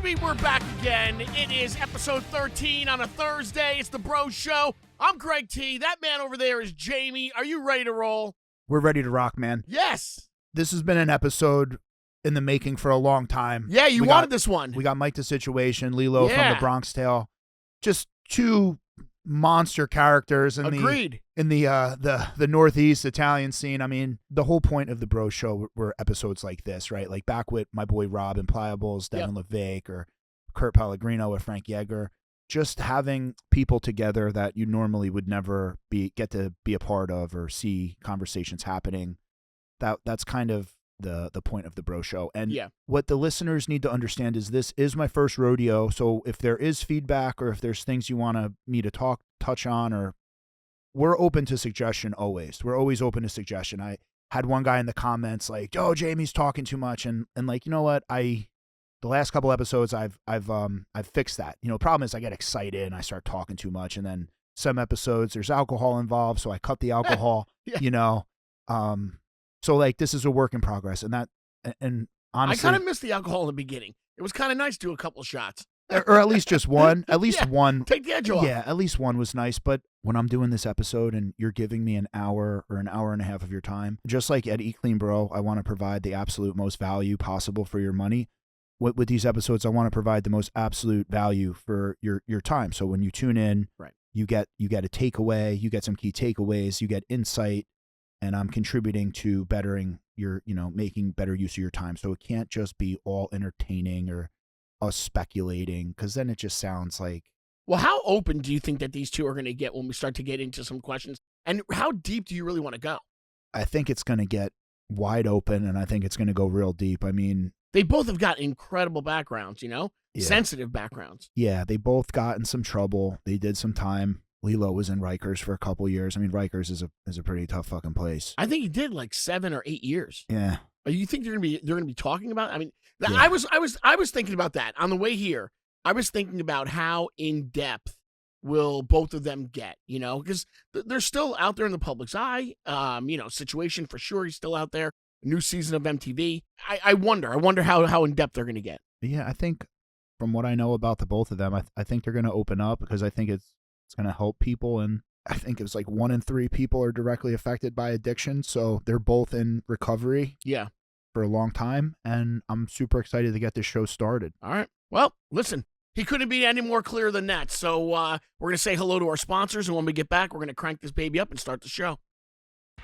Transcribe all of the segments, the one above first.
baby, we're back again. It is episode 13 on a Thursday. It's the Bro Show. I'm Greg T. That man over there is Jamie. Are you ready to roll? We're ready to rock, man. Yes. This has been an episode in the making for a long time. Yeah, you wanted this one. We got Mike the Situation, Lillo from the Bronx Tale. Just two monster characters in the Northeast Italian scene. I mean, the whole point of the Bro Show were episodes like this, right? Like back with my boy Rob and Pliables, Devin LeVake, or Kurt Pellegrino with Frank Yeager. Just having people together that you normally would never get to be a part of or see conversations happening. That's kind of the point of the Bro Show. And what the listeners need to understand is this is my first rodeo. So if there is feedback or if there's things you want me to touch on, or we're open to suggestion always. We're always open to suggestion. I had one guy in the comments like, "Oh, Jamie's talking too much," and like, you know what? The last couple episodes I've fixed that. You know, problem is I get excited and I start talking too much, and then some episodes there's alcohol involved, so I cut the alcohol. You know, so like this is a work in progress, and honestly, I kind of missed the alcohol in the beginning. It was kind of nice to do a couple of shots, or at least just one. At least one. Take the edge off. Yeah, at least one was nice. But when I'm doing this episode and you're giving me an hour or an hour and a half of your time, just like at Eat Clean Bro, I want to provide the absolute most value possible for your money. With these episodes, I want to provide the most absolute value for your time. So when you tune in, you get a takeaway, you get some key takeaways, you get insight, and I'm contributing to bettering making better use of your time. So it can't just be all entertaining or us speculating, because then it just sounds like. Well, how open do you think that these two are going to get when we start to get into some questions? And how deep do you really want to go? I think it's going to get wide open, and I think it's going to go real deep. I mean, they both have got incredible backgrounds, sensitive backgrounds. Yeah, they both got in some trouble. They did some time. Lillo was in Rikers for a couple years. I mean, Rikers is a pretty tough fucking place. I think he did like 7 or 8 years. Yeah. You think they're gonna be talking about? I mean, I was thinking about that on the way here. I was thinking about how in depth will both of them get, because they're still out there in the public's eye. Situation for sure, he's still out there. New season of MTV. I wonder how in depth they're going to get. Yeah, I think from what I know about the both of them, I think they're going to open up, because I think it's going to help people. And I think it's like 1 in 3 people are directly affected by addiction. So they're both in recovery. Yeah. For a long time. And I'm super excited to get this show started. All right. Well, listen, he couldn't be any more clear than that. So we're going to say hello to our sponsors. And when we get back, we're going to crank this baby up and start the show.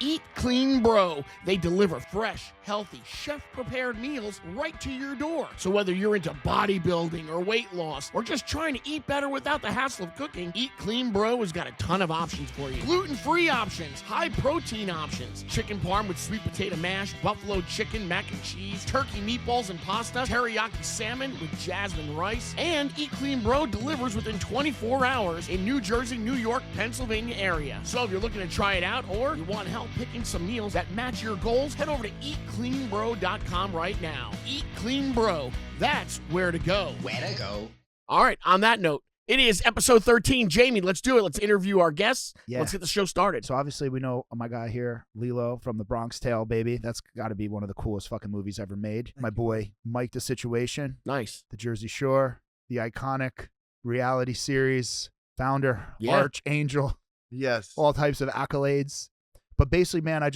Eat Clean Bro. They deliver fresh, healthy, chef-prepared meals right to your door. So whether you're into bodybuilding or weight loss or just trying to eat better without the hassle of cooking, Eat Clean Bro has got a ton of options for you. Gluten-free options, high-protein options, chicken parm with sweet potato mash, buffalo chicken, mac and cheese, turkey meatballs and pasta, teriyaki salmon with jasmine rice, and Eat Clean Bro delivers within 24 hours in New Jersey, New York, Pennsylvania area. So if you're looking to try it out or you want help picking some meals that match your goals, head over to eatcleanbro.com right now. Eat Clean Bro. That's where to go. Where to go. All right, on that note, it is episode 13. Jamie, let's do it. Let's interview our guests. Yeah. Let's get the show started. So obviously we know my guy here, Lillo from the Bronx Tale, baby. That's got to be one of the coolest fucking movies ever made. My boy, Mike the Situation. Nice. The Jersey Shore, the iconic reality series founder, Archangel. Yes. All types of accolades. But basically, man,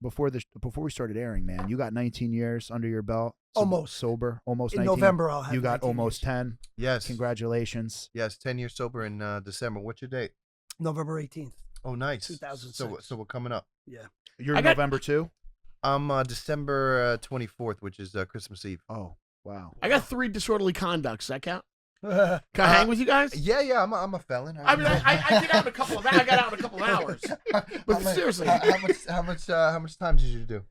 before we started airing, man, you got 19 years under your belt. Almost. Sober. Almost in 19. November, I'll have You got almost years. 10. Yes. Congratulations. Yes, 10 years sober in December. What's your date? November 18th. Oh, nice. 2006. So we're coming up. Yeah. You're in November too? I'm December 24th, which is Christmas Eve. Oh, wow. I got 3 disorderly conducts. Does that count? Can I hang with you guys? Yeah, I'm a felon. I mean, I get out in a couple of I got out in a couple of hours. But seriously, how much time did you do?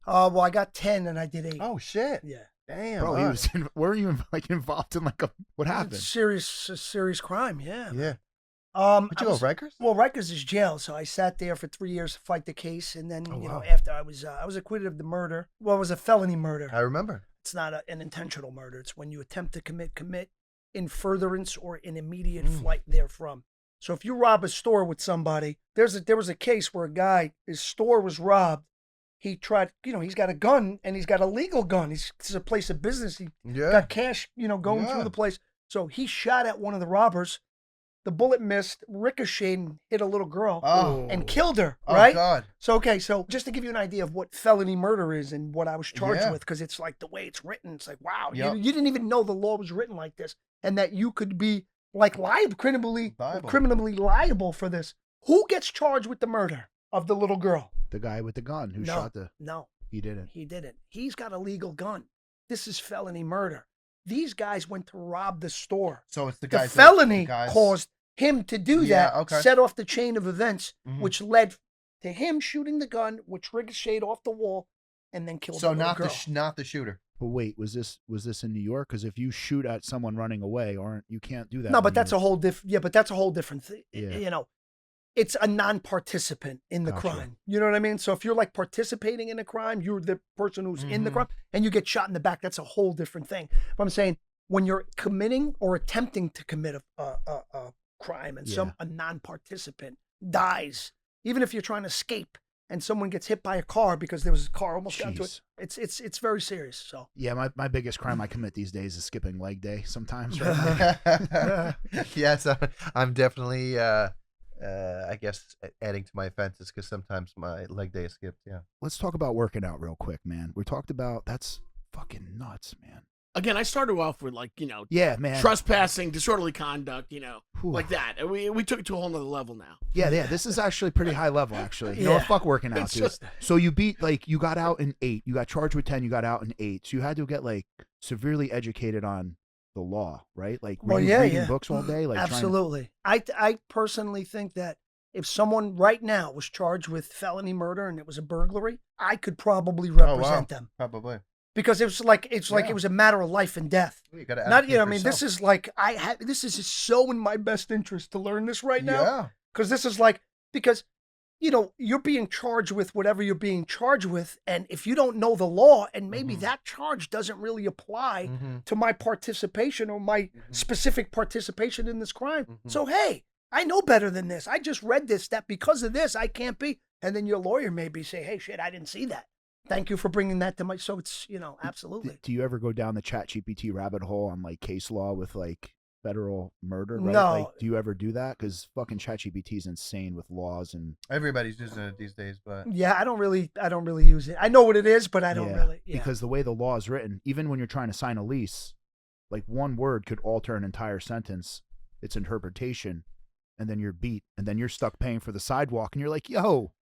Well, I got 10 and I did 8. Oh shit! Yeah. Damn, bro, weren't you involved in what happened? Serious crime. Yeah. Yeah. But you go Rikers? Well, Rikers is jail, so I sat there for 3 years to fight the case, and then after I was acquitted of the murder. Well, it was a felony murder. I remember. It's not an intentional murder. It's when you attempt to commit in furtherance or in immediate flight therefrom. So if you rob a store with somebody, there was a case where his store was robbed, he tried, he's got a gun and he's got a legal gun. It's a place of business. He got cash, going through the place. So he shot at one of the robbers. The bullet missed, ricocheted, and hit a little girl and killed her, right? Oh, God. So just to give you an idea of what felony murder is and what I was charged with, because it's like the way it's written, it's like, wow, you didn't even know the law was written like this and that you could be like criminally liable for this. Who gets charged with the murder of the little girl? The guy with the gun who shot the... No. He didn't. He didn't. He's got a legal gun. This is felony murder. These guys went to rob the store. So it's the guys... The felony caused him to do that, set off the chain of events, which led to him shooting the gun, which ricocheted off the wall, and then killed the little girl. So not the shooter. But wait, was this in New York? Because if you shoot at someone running away, you can't do that. No, but that's a whole different. Yeah, but that's a whole different thing. Yeah. It's a non-participant in the crime. You know what I mean? So if you're like participating in a crime, you're the person who's in the crime, and you get shot in the back. That's a whole different thing. But I'm saying when you're committing or attempting to commit a crime and a non-participant dies, even if you're trying to escape and someone gets hit by a car because there was a car almost down to it, it's very serious. So my biggest crime I commit these days is skipping leg day sometimes. Right? Yes, I'm definitely I guess adding to my offenses because sometimes my leg day is skipped. Yeah. Let's talk about working out real quick, man. We talked about that's fucking nuts, man. Again, I started off with man, trespassing, disorderly conduct, like that. And we took it to a whole nother level now. Yeah, this is actually pretty high level, actually. You know, fuck working out, dude. So you you got out in 8, you got charged with 10, you got out in 8. So you had to get severely educated on the law, right? Like reading books all day. Absolutely. I personally think that if someone right now was charged with felony murder and it was a burglary, I could probably represent them. Probably. Because it was it was a matter of life and death. You gotta Not I mean, this is this is so in my best interest to learn this right now. Yeah. Because this is because you're being charged with whatever you're being charged with, and if you don't know the law, and maybe that charge doesn't really apply to my participation or my specific participation in this crime. So hey, I know better than this. I just read this that because of this I can't be, and then your lawyer maybe say, hey, shit, I didn't see that. Thank you for bringing that to my. So it's absolutely. Do you ever go down the ChatGPT rabbit hole on case law with federal murder? Right? No. Do you ever do that? Because fucking ChatGPT is insane with laws and everybody's using it these days. But yeah, I don't really use it. I know what it is, but I don't really. Yeah. Because the way the law is written, even when you're trying to sign a lease, one word could alter an entire sentence, its interpretation, and then you're beat, and then you're stuck paying for the sidewalk, and you're like, yo,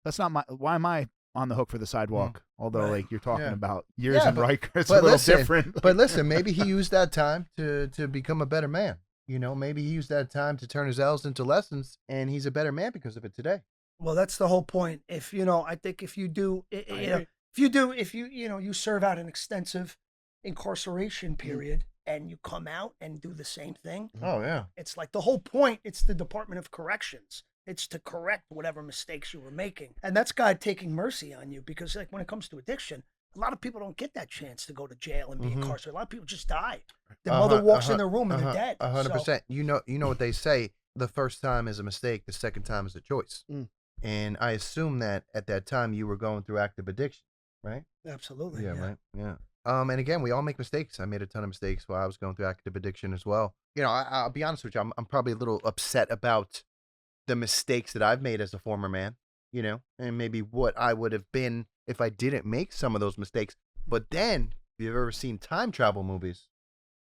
that's not my. Why am I on the hook for the sidewalk? Although you're talking about years in Riker, it's a little different. But listen, maybe he used that time to become a better man. Maybe he used that time to turn his L's into lessons, and he's a better man because of it today. Well, that's the whole point. If I think if you do, if you serve out an extensive incarceration period and you come out and do the same thing. Oh yeah. It's the whole point. It's the Department of Corrections. It's to correct whatever mistakes you were making. And that's God taking mercy on you because when it comes to addiction, a lot of people don't get that chance to go to jail and be incarcerated. A lot of people just die. Their mother walks in their room and they're dead. 100%. So, you know what they say, the first time is a mistake, the second time is a choice. And I assume that at that time you were going through active addiction, right? Absolutely. Yeah, right. Yeah. And again, we all make mistakes. I made a ton of mistakes while I was going through active addiction as well. I'll be honest with you, I'm probably a little upset about the mistakes that I've made as a former man, and maybe what I would have been if I didn't make some of those mistakes. But then, if you've ever seen time travel movies,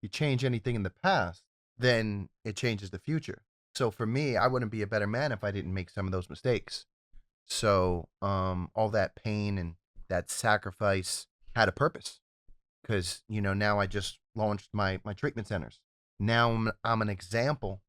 you change anything in the past, then it changes the future. So for me, I wouldn't be a better man if I didn't make some of those mistakes. So all that pain and that sacrifice had a purpose because, now I just launched my treatment centers. Now I'm an example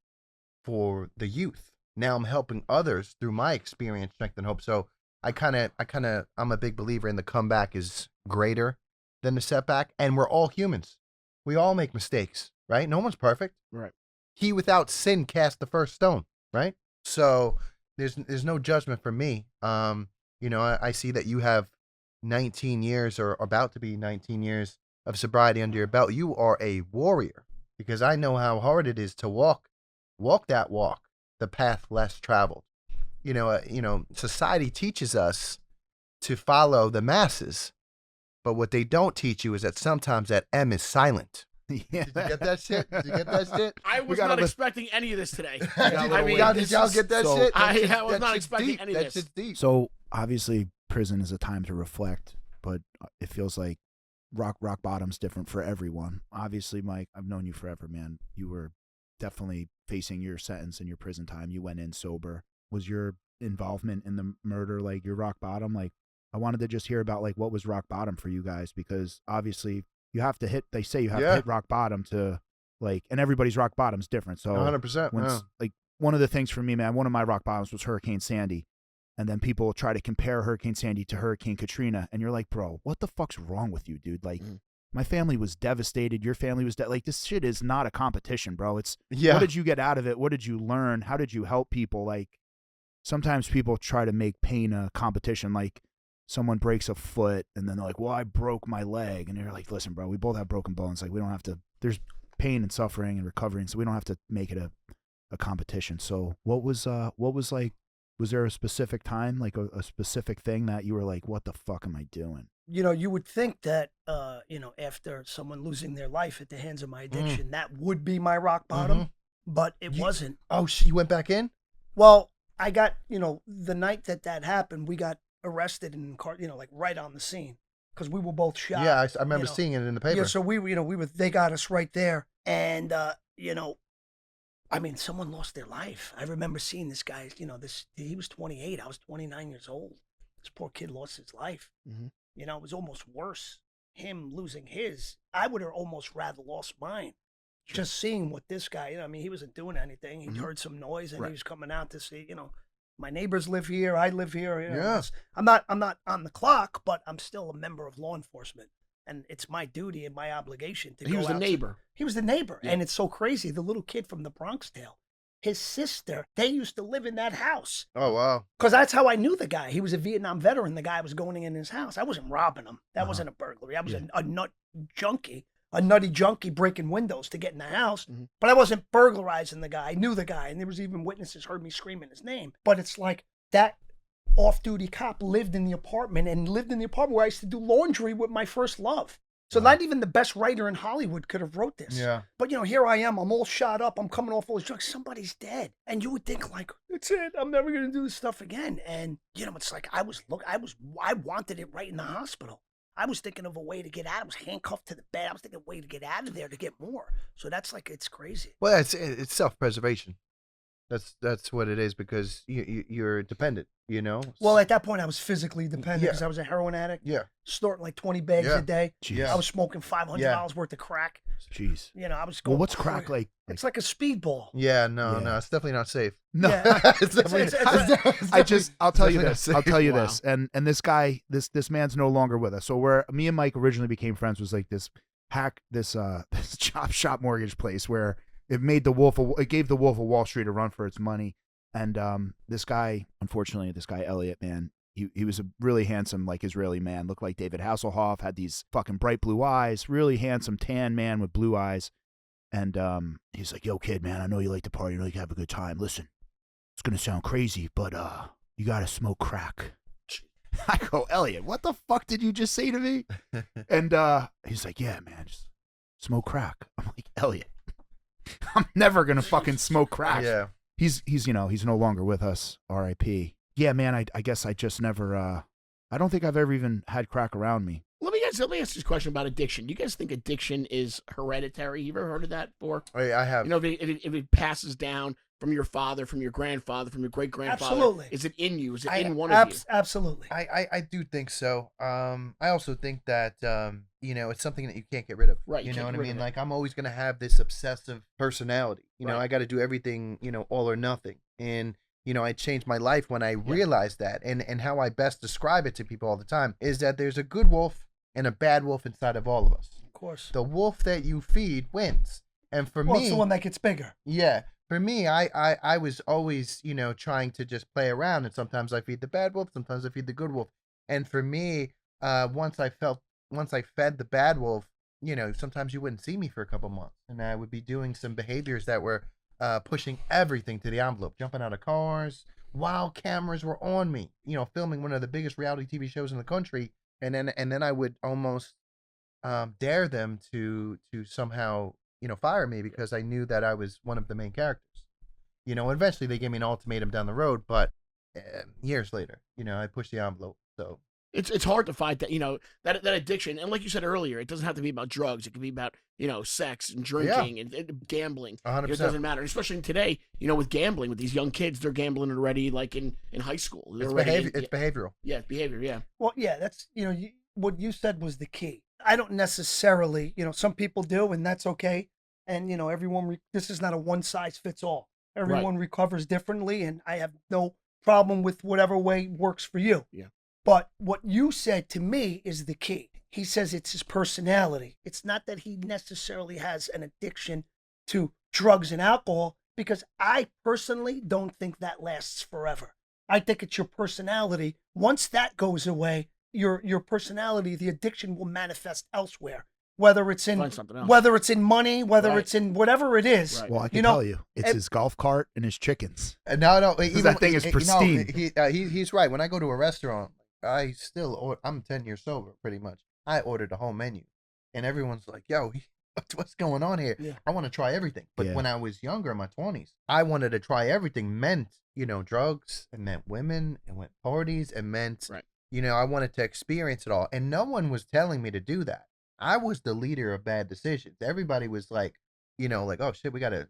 for the youth. Now I'm helping others through my experience, strength, and hope. So I'm a big believer in the comeback is greater than the setback. And we're all humans. We all make mistakes, right? No one's perfect. Right. He without sin cast the first stone, right? So there's no judgment for me. I see that you have 19 years or about to be 19 years of sobriety under your belt. You are a warrior because I know how hard it is to walk that walk. The path less traveled. Society teaches us to follow the masses. But what they don't teach you is that sometimes that M is silent. Yeah. Did you get that shit? Did you get that shit? I was not expecting any of this today. Did y'all get that shit? I was not expecting deep. any of this. That shit's deep. So obviously prison is a time to reflect, but it feels like rock bottom's different for everyone. Obviously, Mike, I've known you forever, man. You were definitely facing your sentence in your prison time. You went in sober. Was your involvement in the murder like your rock bottom? Like, I wanted to just hear about like what was rock bottom for you guys, because obviously you have to hit, they say you have to hit rock bottom to like, and everybody's rock bottom's different. So 100%. Like one of the things for me, man, one of my rock bottoms was Hurricane Sandy. And then people try to compare Hurricane Sandy to Hurricane Katrina. And you're like, bro, what the fuck's wrong with you, dude? Like, my family was devastated. Your family was like, this shit is not a competition, bro. It's what did you get out of it? What did you learn? How did you help people? Like, sometimes people try to make pain a competition. Like, someone breaks a foot and then they're like, well, I broke my leg. And you're like, listen, bro, we both have broken bones. Like, we don't have to, there's pain and suffering and recovering. So we don't have to make it a competition. So what was like, was there a specific time, like a specific thing that you were like, what the fuck am I doing? You know, you would think that, after someone losing their life at the hands of my addiction, that would be my rock bottom, but it wasn't. Oh, you went back in? Well, I got, the night that happened, we got arrested in like right on the scene because we were both shot. Yeah, I remember seeing it in the paper. Yeah, so they got us right there. And, someone lost their life. I remember seeing this guy, he was 28. I was 29 years old. This poor kid lost his life. Mm-hmm. It was almost worse. Him losing his, I would have almost rather lost mine. Sure. Just seeing what this guy, he wasn't doing anything. He heard some noise and he was coming out to see, my neighbors live here. I live here. I'm not on the clock, but I'm still a member of law enforcement. And it's my duty and my obligation to go out. He was the neighbor. He was the neighbor. Yeah. And it's so crazy. The little kid from the Bronx Tale, his sister, they used to live in that house. Oh, wow. Because that's how I knew the guy. He was a Vietnam veteran. The guy was going in his house. I wasn't robbing him. That wasn't a burglary. I was a nutty junkie breaking windows to get in the house. Mm-hmm. But I wasn't burglarizing the guy. I knew the guy. And there was even witnesses heard me screaming his name. But it's like that off-duty cop lived in the apartment where I used to do laundry with my first love. So not even the best writer in Hollywood could have wrote this. Yeah. But, here I am. I'm all shot up. I'm coming off all these drugs. Somebody's dead. And you would think like, that's it. I'm never going to do this stuff again. And, it's like I wanted it right in the hospital. I was thinking of a way to get out. I was handcuffed to the bed. I was thinking of a way to get out of there to get more. So that's like, it's crazy. Well, it's self-preservation. That's what it is, because you're dependent, Well, at that point, I was physically dependent because I was a heroin addict. Yeah. Snorting like 20 bags a day. Jeez. I was smoking $500 worth of crack. Jeez. I was going. Well, what's crack like? It's like a speedball. Yeah, no, it's definitely not safe. No. Yeah. I'll tell you this. This. And this guy, this man's no longer with us. So where me and Mike originally became friends was like this chop shop mortgage place where it gave the Wolf of Wall Street a run for its money. And this guy, unfortunately, Elliot, man, he was a really handsome, like, Israeli man, looked like David Hasselhoff, had these fucking bright blue eyes, really handsome tan man with blue eyes. And he's like, yo, kid, man, I know you like to party, I know you can have a good time. Listen, it's going to sound crazy, but you got to smoke crack. I go, Elliot, what the fuck did you just say to me? And he's like, yeah, man, just smoke crack. I'm like, Elliot, I'm never going to fucking smoke crack. Yeah. He's no longer with us, R.I.P. Yeah, man, I guess I just never, I don't think I've ever even had crack around me. Let me ask this question about addiction. You guys think addiction is hereditary? You ever heard of that before? Oh, yeah, I have. If it passes down from your father, from your grandfather, from your great-grandfather. Absolutely. Is it in you? Is it in one of you? Absolutely. I do think so. I also think that, it's something that you can't get rid of. Right. You know what I mean? Like, I'm always going to have this obsessive personality. I got to do everything, all or nothing. And, I changed my life when I realized that. And how I best describe it to people all the time is that there's a good wolf and a bad wolf inside of all of us. Of course. The wolf that you feed wins. And for me, it's the one that gets bigger. Yeah. For me, I was always, trying to just play around, and sometimes I feed the bad wolf, sometimes I feed the good wolf. And for me, once I fed the bad wolf, sometimes you wouldn't see me for a couple months, and I would be doing some behaviors that were pushing everything to the envelope, jumping out of cars while cameras were on me, filming one of the biggest reality TV shows in the country. And then I would almost dare them to somehow, fire me because I knew that I was one of the main characters. Eventually they gave me an ultimatum down the road, but years later, I pushed the envelope. So it's hard to fight that, that addiction. And like you said earlier, it doesn't have to be about drugs. It can be about, sex and drinking and gambling. 100%. It doesn't matter. Especially today, with gambling, with these young kids, they're gambling already like in high school. It's behavioral. Yeah, it's behavior, yeah. Well, yeah, that's, what you said was the key. I don't necessarily, some people do, and that's okay. And, everyone, this is not a one size fits all. Everyone recovers differently, and I have no problem with whatever way works for you. Yeah. But what you said to me is the key. He says it's his personality. It's not that he necessarily has an addiction to drugs and alcohol, because I personally don't think that lasts forever. I think it's your personality. Once that goes away, your personality, the addiction will manifest elsewhere. Whether it's in money, whether it's in whatever it is. Right. Well, I can tell you, it's his golf cart and his chickens. No, even that thing is pristine. He's right. When I go to a restaurant, I'm 10 years sober, pretty much. I ordered a whole menu, and everyone's like, "Yo, what's going on here?" Yeah. I want to try everything. But when I was younger, in my 20s, I wanted to try everything. Meant, drugs. It meant women. It meant parties. It meant, I wanted to experience it all, and no one was telling me to do that. I was the leader of bad decisions. Everybody was like, oh shit, we gotta,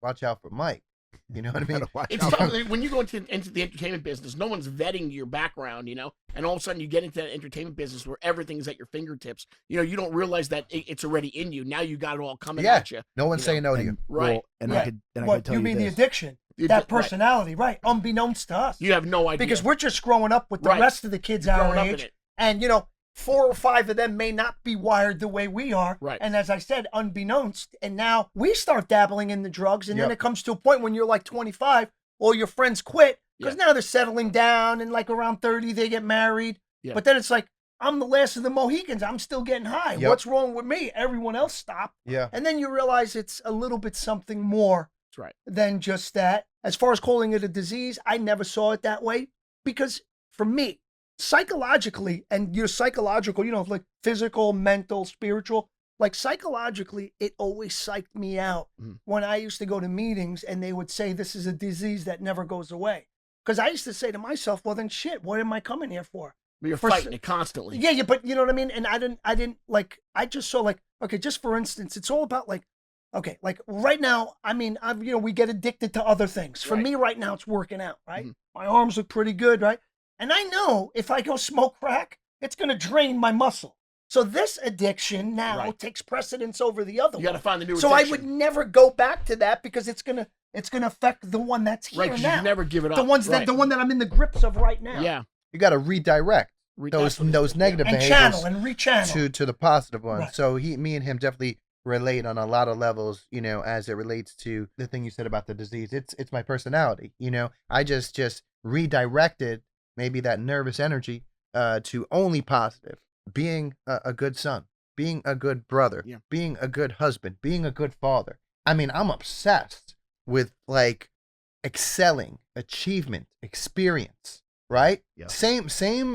watch out for Mike. You know what I mean? It's tough when you go into the entertainment business. No one's vetting your background, and all of a sudden you get into that entertainment business where everything's at your fingertips. You don't realize that it's already in you. Now you got it all coming at you. No one's saying no to you, right? Well, I could tell you mean this. The addiction, that personality, right? Unbeknownst to us, you have no idea because we're just growing up with the rest of the kids our age, and 4 or 5 of them may not be wired the way we are. Right. And as I said, unbeknownst. And now we start dabbling in the drugs. And then it comes to a point when you're like 25, all your friends quit because now they're settling down, and like around 30, they get married. Yeah. But then it's like, I'm the last of the Mohicans. I'm still getting high. Yep. What's wrong with me? Everyone else stopped. Yeah. And then you realize it's a little bit something more than just that. As far as calling it a disease, I never saw it that way, because for me, psychologically, and you're psychological, like physical, mental, spiritual, like psychologically, it always psyched me out when I used to go to meetings and they would say this is a disease that never goes away. Because I used to say to myself, well, then shit, what am I coming here for? But you're fighting it constantly. Yeah, but you know what I mean? And I didn't like, I just saw like, okay, just for instance, it's all about like, okay, like right now, I mean, we get addicted to other things. For me right now, it's working out, right? My arms look pretty good, right? And I know if I go smoke crack, it's going to drain my muscle. So this addiction now takes precedence over the other one. You got to find the new addiction. addiction. So I would never go back to that, because it's gonna affect the one that's here now. You never give it up. The one that I'm in the grips of right now. Yeah. You got to redirect those negative behaviors and rechannel to the positive one. Right. So me and him definitely relate on a lot of levels, as it relates to the thing you said about the disease. It's my personality. I just redirected maybe that nervous energy to only positive, being a good son, being a good brother, being a good husband, being a good father. I mean, I'm obsessed with like excelling, achievement, experience, right? Yep. Same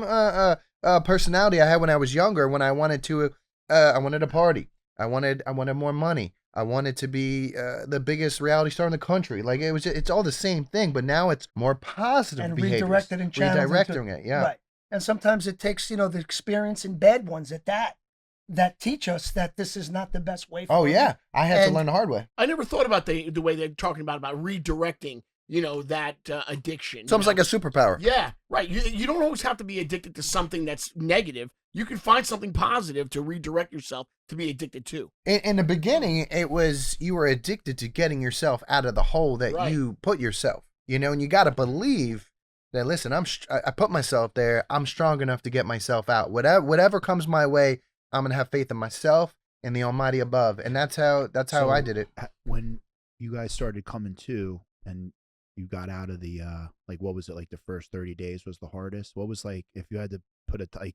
personality I had when I was younger, when I wanted a party. I wanted more money. I wanted to be the biggest reality star in the country. Like it's all the same thing, but now it's more positive and behaviors. Redirected and channeled. Redirecting it, yeah. Right. And sometimes it takes, the experience and bad ones at that teach us that this is not the best way for yeah. I had to learn the hard way. I never thought about the way they're talking about redirecting, that addiction. It's almost like a superpower. Yeah, right. You don't always have to be addicted to something that's negative. You can find something positive to redirect yourself to be addicted to. In the beginning, it was you were addicted to getting yourself out of the hole that you put yourself. And you got to believe that, listen, I put myself there. I'm strong enough to get myself out. Whatever comes my way, I'm going to have faith in myself and the Almighty above. And that's how I did it. When you guys started coming to and you got out of the, what was it, like the first 30 days was the hardest? What was like, if you had to put it, like,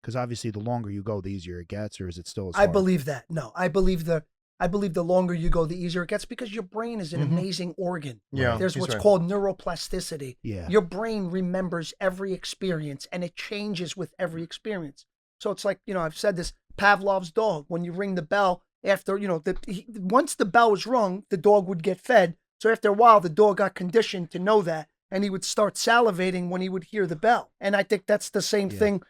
because obviously the longer you go, the easier it gets, or is it still as hard? I believe that. No, I believe the I believe the longer you go, the easier it gets because your brain is an amazing organ. Yeah, There's what's called neuroplasticity. Yeah. Your brain remembers every experience and it changes with every experience. So it's like, I've said this, Pavlov's dog, when you ring the bell after, once the bell was rung, the dog would get fed. So after a while, the dog got conditioned to know that. And he would start salivating when he would hear the bell. And I think that's the same thing,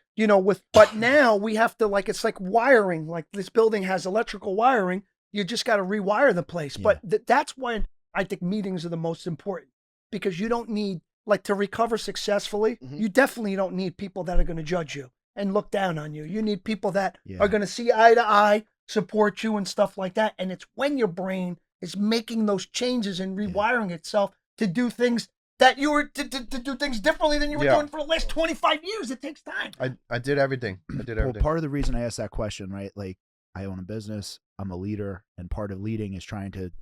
but now we have to it's like wiring, like this building has electrical wiring. You just got to rewire the place. Yeah. But that's when I think meetings are the most important because you don't need, to recover successfully, you definitely don't need people that are going to judge you and look down on you. You need people that are going to see eye to eye, support you and stuff like that. And it's when your brain is making those changes and rewiring itself to do things that you were to do things differently than you were doing for the last 25 years. It takes time. I did everything. Well, part of the reason I asked that question, right? Like, I own a business, I'm a leader, and part of leading is trying to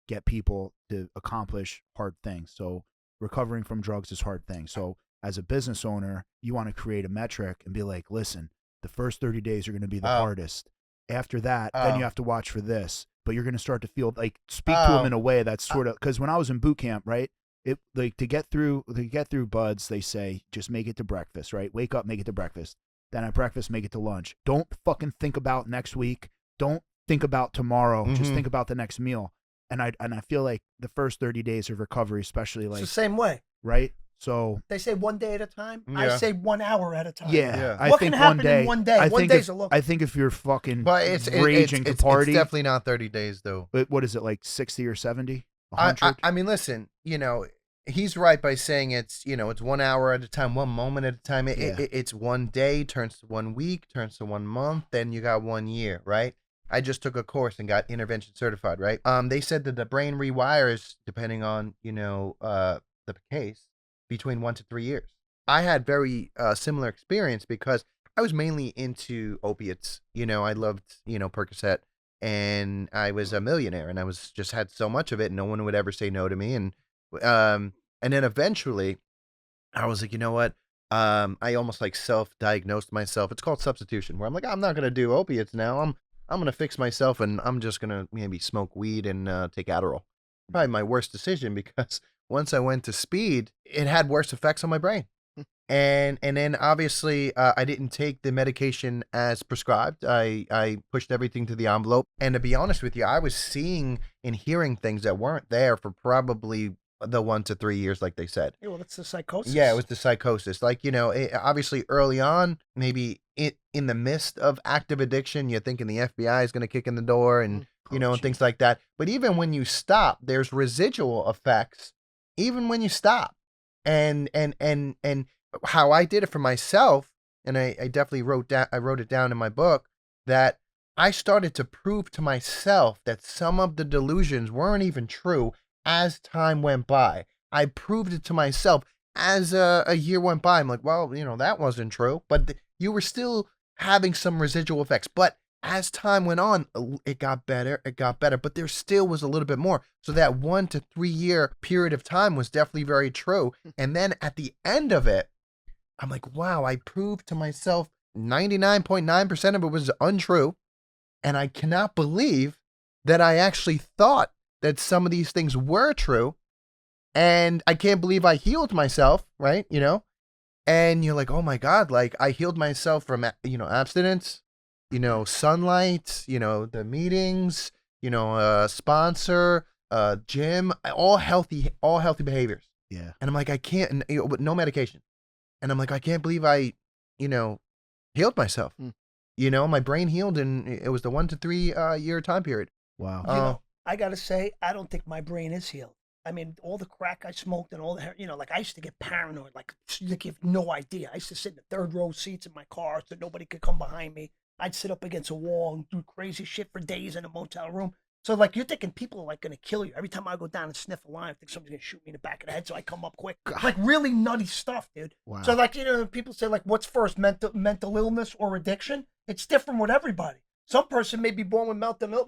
get people to accomplish hard things. So recovering from drugs is hard thing. So as a business owner, you want to create a metric and be like, listen, the first 30 days are going to be the hardest. After that, then you have to watch for this. But you're going to start to feel speak to them in a way that's sort of, because when I was in boot camp, right? To get through buds, they say just make it to breakfast, right? Wake up, make it to breakfast. Then at breakfast, make it to lunch. Don't fucking think about next week. Don't think about tomorrow. Just think about the next meal. And I feel like the first 30 days of recovery, especially It's the same way, right? So they say 1 day at a time. I say 1 hour at a time. Yeah. I what think can happen 1 day, in 1 day? One day's a look. I think if you're fucking But it's raging to party, it's definitely not 30 days though. What is it, like 60 or 70? 100? I mean, listen, he's right by saying it's 1 hour at a time, 1 moment at a time. It's 1 day turns to 1 week, turns to 1 month, then you got 1 year, right? I just took a course and got intervention certified, right? They said that the brain rewires depending on the case between 1 to 3 years. I had very similar experience because I was mainly into opiates. I loved Percocet, and I was a millionaire, and I was just had so much of it, and no one would ever say no to me, and then eventually I was like, you know what? I almost self-diagnosed myself. It's called substitution, where I'm like, I'm not going to do opiates now. I'm going to fix myself, and I'm just going to maybe smoke weed and take Adderall. Probably my worst decision because once I went to speed, it had worse effects on my brain. And then obviously I didn't take the medication as prescribed. I pushed everything to the envelope. And to be honest with you, I was seeing and hearing things that weren't there for probably the 1 to 3 years, like they said. Yeah, well, that's the psychosis. Yeah, it was the psychosis. Obviously early on, maybe in the midst of active addiction, you're thinking the FBI is going to kick in the door and, and things like that. But even when you stop, there's residual effects, even when you stop. And how I did it for myself, and I definitely wrote it down in my book, that I started to prove to myself that some of the delusions weren't even true as time went by. I proved it to myself as a year went by. I'm like, well, that wasn't true, but you were still having some residual effects. But as time went on, it got better, but there still was a little bit more. So that 1 to 3 year period of time was definitely very true. And then at the end of it, I'm like, wow, I proved to myself 99.9% of it was untrue. And I cannot believe that I actually thought that some of these things were true. And I can't believe I healed myself, right? And you're like, oh my God, I healed myself from, abstinence, sunlight, the meetings, sponsor, gym, all healthy behaviors. Yeah. And I'm like, I can't, with no medication. And I'm like, I can't believe I, healed myself. My brain healed, and it was the 1 to 3 year time period. Wow. I got to say, I don't think my brain is healed. I mean, all the crack I smoked and all the, I used to get paranoid, you have no idea. I used to sit in the third row seats in my car so nobody could come behind me. I'd sit up against a wall and do crazy shit for days in a motel room. So, you're thinking people are, going to kill you. Every time I go down and sniff a line, I think somebody's going to shoot me in the back of the head, so I come up quick. God. Really nutty stuff, dude. Wow. So, people say, what's first, mental illness or addiction? It's different with everybody. Some person may be born with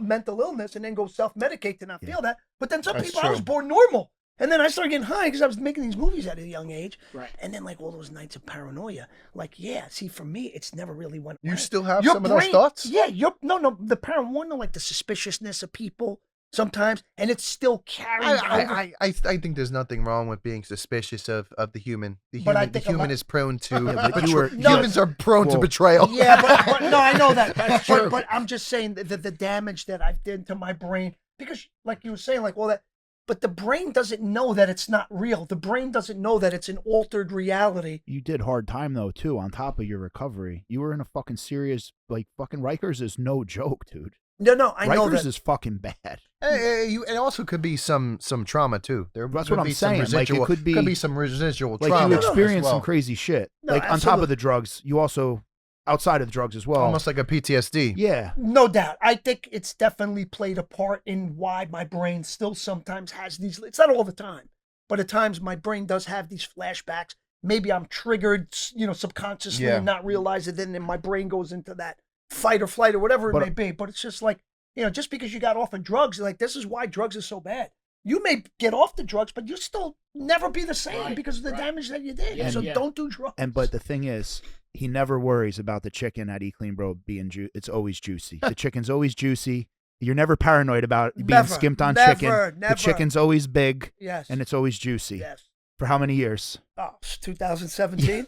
mental illness and then go self-medicate to not feel that. But then some That's people, true. I was born normal. And then I started getting high because I was making these movies at a young age. Right. And then like all those nights of paranoia, like, yeah, see, for me, it's never really went You away. still have Your some of those brain- thoughts? Yeah, the paranoia, like the suspiciousness of people sometimes, and it's still carried over. I think there's nothing wrong with being suspicious of the human. But I The think human is prone to but you were- humans are prone to betrayal. Yeah, but no, I know that. That's true. But I'm just saying that the damage that I've done to my brain, because like you were saying, like all that, but the brain doesn't know that it's not real. The brain doesn't know that it's an altered reality. You did hard time though too. On top of your recovery, you were in a fucking serious, like, fucking Rikers is no joke, dude. No, I know Rikers that. is fucking bad. It also could be some trauma too. That's could what I'm be some saying. Like, it residual- could be some residual Like, trauma. you experienced as well. some crazy shit. No, like on top absolutely. of the drugs, you also outside of the drugs as well. Almost like a PTSD. Yeah. No doubt. I think it's definitely played a part in why my brain still sometimes has these. It's not all the time, but at times my brain does have these flashbacks. Maybe I'm triggered, subconsciously and not realize it. Then my brain goes into that fight or flight or whatever it may be. But it's just like, just because you got off of drugs, like this is why drugs are so bad. You may get off the drugs, but you still never be the same because of the damage that you did. Yeah, so yeah. don't do drugs. But the thing is, he never worries about the chicken at Eat Clean Bro being it's always juicy. The chicken's always juicy. You're never paranoid about being Never, skimped on never, chicken. never. The chicken's always big. Yes. And it's always juicy. Yes. For how many years? Oh, 2017.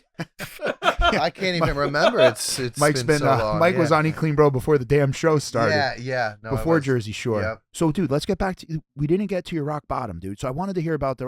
I can't even remember. It's Mike's been so long. Mike was Yeah. on Eat Clean Bro before the damn show started. Yeah. No, before it was. Jersey Shore. Yep. So, dude, let's get back to. We didn't get to your rock bottom, dude. So I wanted to hear about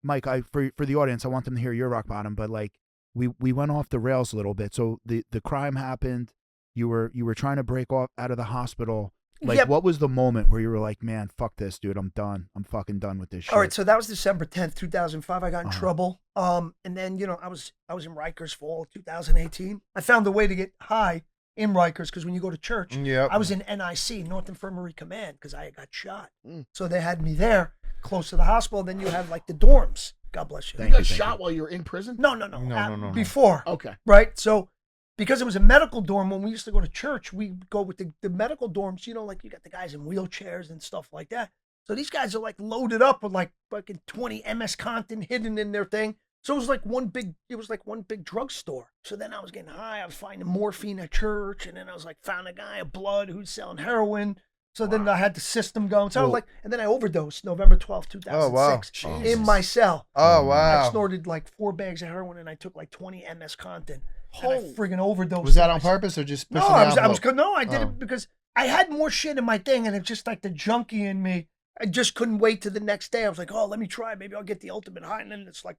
Mike. For the audience, I want them to hear your rock bottom. But like, we went off the rails a little bit. So the crime happened. You were trying to break off out of the hospital. Like, what was the moment where you were like, man, fuck this, dude. I'm done. I'm fucking done with this shit. All right, so that was December 10th, 2005. I got in trouble. And then, I was in Rikers fall of 2018. I found a way to get high in Rikers because when you go to church, Yep. I was in NIC, North Infirmary Command, because I got shot. So they had me there, close to the hospital. Then you have like the dorms. God bless you. You got shot while you were in prison? No. No. Before. Okay. Right? So because it was a medical dorm, when we used to go to church, we go with the medical dorms, like you got the guys in wheelchairs and stuff like that. So these guys are like loaded up with like fucking 20 MS Content hidden in their thing. So it was like one big drugstore. So then I was getting high. I was finding morphine at church. And then I was like, found a guy of blood who's selling heroin. So then I had the system going. So I was like, and then I overdosed November 12th, 2006 in my cell. Oh, wow. I snorted like 4 bags of heroin and I took like 20 MS Content. And I friggin' overdosed. Was that on purpose or just No, I was good. No, I did it because I had more shit in my thing, and it's just like the junkie in me. I just couldn't wait to the next day. I was like, oh, let me try. Maybe I'll get the ultimate high. And then it's like,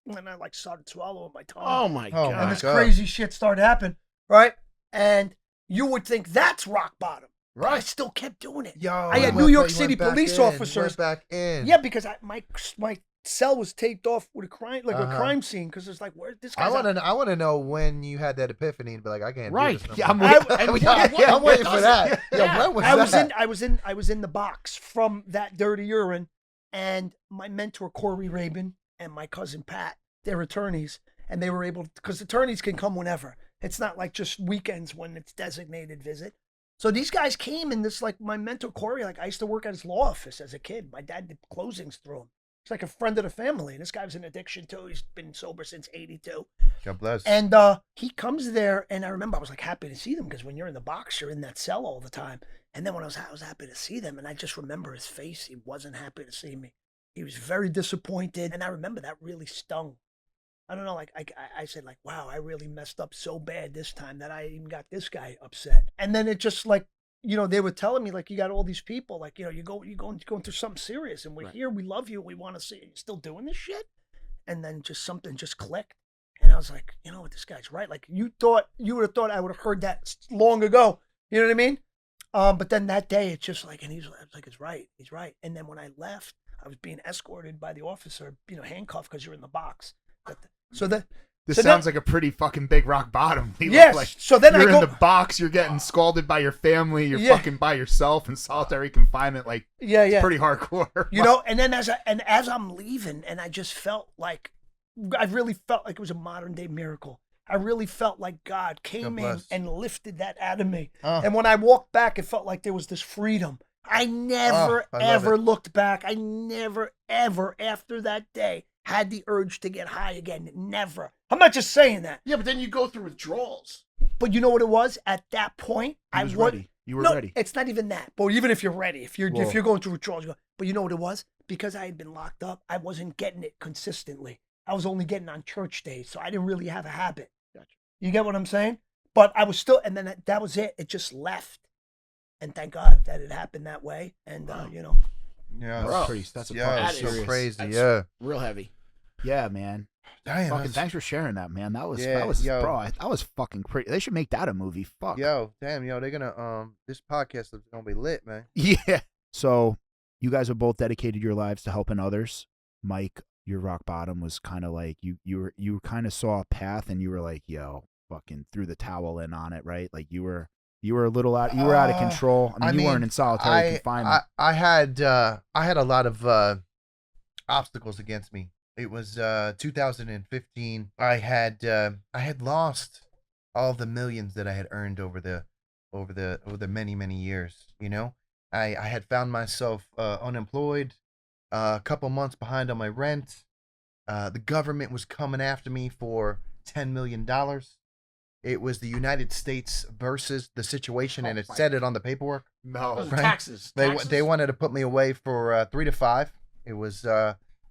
and I like started swallowing my tongue. Oh my God. And this crazy shit started happening, right? And you would think that's rock bottom. Right. I still kept doing it. I had New York City police officers. Back in. Yeah, because my cell was taped off with a crime scene because it's like, where this guy's I want to know when you had that epiphany and be like, I can't do this no Yeah, more. I'm waiting for that. Yeah, when was that? I was in the box from that dirty urine, and my mentor Corey Rabin and my cousin Pat, they're attorneys, and they were able to, because attorneys can come whenever. It's not like just weekends when it's designated visit. So these guys came, and this, like, my mentor Corey, like, I used to work at his law office as a kid. My dad did closings through him. He's like a friend of the family. And this guy was in addiction too. He's been sober since 82. God bless. And he comes there, and I remember I was like happy to see them because when you're in the box, you're in that cell all the time. And then when I was happy to see them, and I just remember his face. He wasn't happy to see me. He was very disappointed. And I remember that really stung. I don't know, like I said, like, wow, I really messed up so bad this time that I even got this guy upset. And then it just like, they were telling me, like, you got all these people, like, you're going through something serious, and we're here, we love you, we want to see you. You're still doing this shit? And then just something just clicked. And I was like, you know what, this guy's right. Like, you would have thought I would have heard that long ago. You know what I mean? But then that day, it's just like, and I was like, he's right. And then when I left, I was being escorted by the officer, handcuffed because you're in the box. This sounds like a pretty fucking big rock bottom. Yes. Like, so then you're in the box. You're getting scalded by your family. You're fucking by yourself in solitary confinement. Like, it's pretty hardcore. And then as I'm leaving, and I just felt like, I really felt like it was a modern day miracle. I really felt like God came in and lifted that out of me. And when I walked back, it felt like there was this freedom. I never, I love ever it. looked back. I never, ever, after that day, had the urge to get high again. Never. I'm not just saying that. Yeah, but then you go through withdrawals. But you know what it was? At that point, I was ready. You were ready. It's not even that. But even if you're ready, if you're going through withdrawals, but you know what it was? Because I had been locked up, I wasn't getting it consistently. I was only getting on church days, so I didn't really have a habit. Gotcha. You get what I'm saying? But I was still, and then that was it. It just left. And thank God that it happened that way. And, you know. Yeah, That's a that is so serious. crazy. That's real heavy. Yeah, man. Damn, Fucking thanks for sharing that, man. That was yo. bro. That was fucking crazy. They should make that a movie. Fuck. Yo, damn, they're gonna this podcast is gonna be lit, man. Yeah. So you guys have both dedicated your lives to helping others. Mike, your rock bottom was kind of like you kind of saw a path and you were like, yo, fucking threw the towel in on it, right? Like you were a little out. You were out of control. I mean, you weren't in solitary confinement. I had a lot of obstacles against me. It was 2015. I had lost all the millions that I had earned over the many years. You know, I had found myself unemployed, a couple months behind on my rent. The government was coming after me for $10 million. It was the United States versus the situation, and it said it on the paperwork. No, Right? taxes. They wanted to put me away for 3 to 5. It was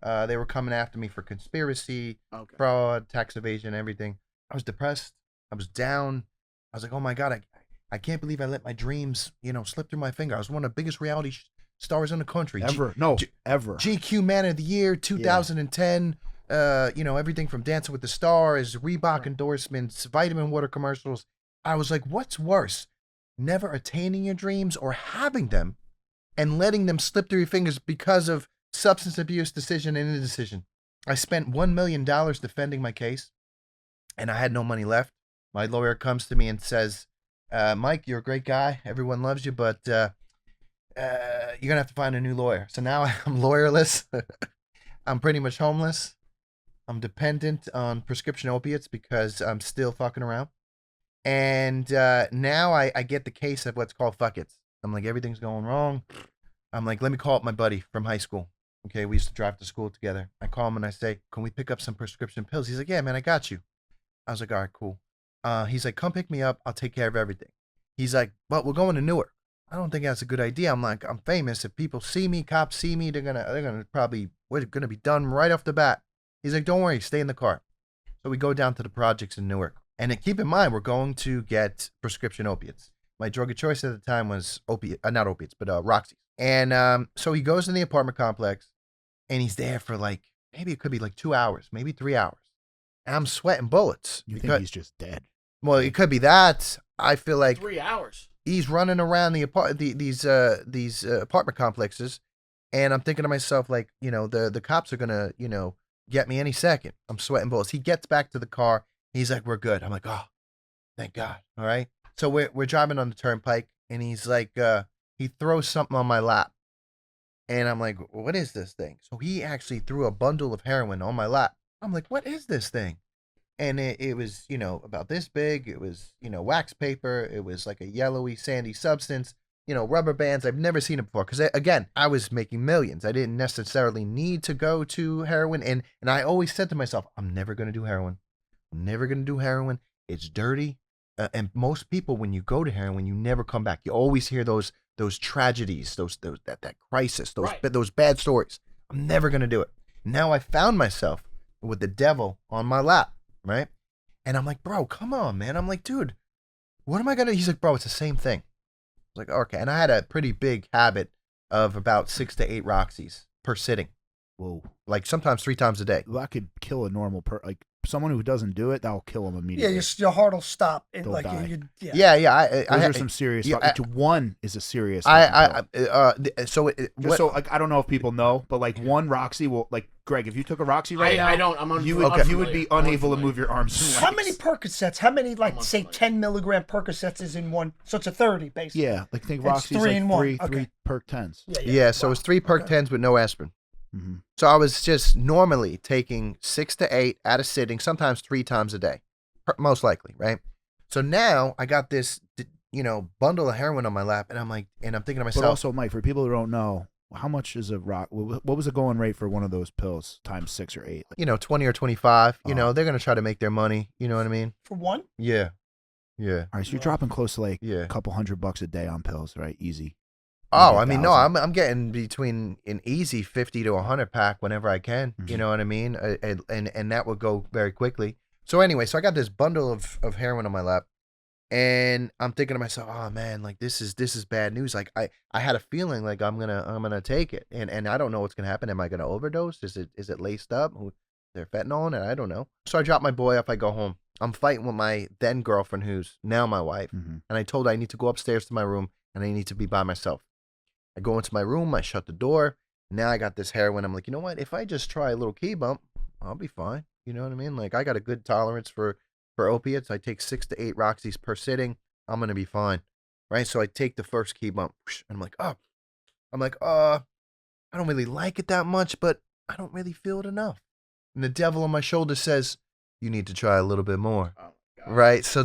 they were coming after me for conspiracy, fraud, tax evasion, everything. I was depressed. I was down. I was like, oh my God, I can't believe I let my dreams, slip through my finger. I was one of the biggest reality stars in the country. Ever. Ever. GQ Man of the Year, 2010. Everything from Dancing with the Stars, Reebok endorsements, vitamin water commercials. I was like, what's worse? Never attaining your dreams or having them and letting them slip through your fingers because of substance abuse, decision, and indecision. I spent $1 million defending my case, and I had no money left. My lawyer comes to me and says, Mike, you're a great guy. Everyone loves you, but you're going to have to find a new lawyer. So now I'm lawyerless. I'm pretty much homeless. I'm dependent on prescription opiates because I'm still fucking around. And now I get the case of what's called fuck it's. I'm like, everything's going wrong. I'm like, let me call up my buddy from high school. Okay, we used to drive to school together. I call him and I say, can we pick up some prescription pills? He's like, yeah, man, I got you. I was like, all right, cool. He's like, come pick me up. I'll take care of everything. He's like, well, we're going to Newark. I don't think that's a good idea. I'm like, I'm famous. If people see me, cops see me, we're gonna be done right off the bat. He's like, don't worry, stay in the car. So we go down to the projects in Newark. And keep in mind, we're going to get prescription opiates. My drug of choice at the time was not opiates, but Roxy. And so he goes in the apartment complex, and he's there for maybe it could be 2 hours, maybe 3 hours. And I'm sweating bullets. You think he's just dead? Well, it could be that. I feel like 3 hours. He's running around these apartment complexes, and I'm thinking to myself, the cops are gonna, get me any second. I'm sweating bullets. He gets back to the car. He's like, we're good. I'm like, oh, thank God. All right. So we're driving on the turnpike, and he's like, he throws something on my lap, and I'm like, what is this thing? So he actually threw a bundle of heroin on my lap. I'm like, what is this thing? And it was, about this big. It was, wax paper. It was like a yellowy, sandy substance, rubber bands. I've never seen it before. Because, again, I was making millions. I didn't necessarily need to go to heroin. And I always said to myself, I'm never going to do heroin. I'm never going to do heroin. It's dirty. And most people, when you go to heroin, you never come back. You always hear those tragedies, that crisis, those bad stories. I'm never going to do it. Now I found myself with the devil on my lap. Right? And I'm like, bro, come on, man. I'm like, dude, what am I going to? He's like, bro, it's the same thing. I was like, okay. And I had a pretty big habit of about 6 to 8 Roxys per sitting. Whoa. Sometimes 3 times a day. Well, that could kill a normal someone who doesn't do it, that'll kill them immediately. Yeah, your heart will stop. And They'll die. Yeah. Those are some serious. One is a serious. So I don't know if people know, but one Roxy will Greg. If you took a Roxy right now, I don't. You would be unable to move your arms. And legs. How many Percocets? How many say 10 milligram Percocets is in one? So it's a 30 basically. Yeah, think Roxy's 3 in 1. Three perk 10s. Yeah. So it's 3 perk 10s with no aspirin. Mm-hmm. So I was just normally taking 6 to 8 at a sitting, sometimes 3 times a day, most likely, right? So now I got this, bundle of heroin on my lap, and I'm thinking to myself. But also, Mike, for people who don't know, how much is a rock? What was the going rate for one of those pills times 6 or 8? 20 or 25. They're gonna try to make their money. You know what I mean? For one? Yeah. Yeah. All right, so you're dropping close to like Yeah. a couple $100 a day on pills, right? Easy. Oh, Maybe I mean, no, 1,000. I'm getting between an easy 50 to 100 pack whenever I can. Mhm. You know what I mean? And that would go very quickly. So anyway, I got this bundle of heroin on my lap, and I'm thinking to myself, oh man, like this is bad news. Like I had a feeling like I'm gonna take it, and I don't know what's gonna happen. Am I gonna overdose? Is it laced up? They're fentanyl in it? I don't know. So I drop my boy off. I go home. I'm fighting with my then girlfriend, who's now my wife, Mhm. and I told her I need to go upstairs to my room and I need to be by myself. I go into my room, I shut the door. Now I got this heroin. I'm like, you know what? If I just try a little key bump, I'll be fine. You know what I mean? Like I got a good tolerance for opiates. I take 6 to 8 Roxys per sitting. I'm gonna be fine, right? So I take the first key bump, and I'm like, I don't really like it that much, but I don't really feel it enough. And the devil on my shoulder says, you need to try a little bit more, right? So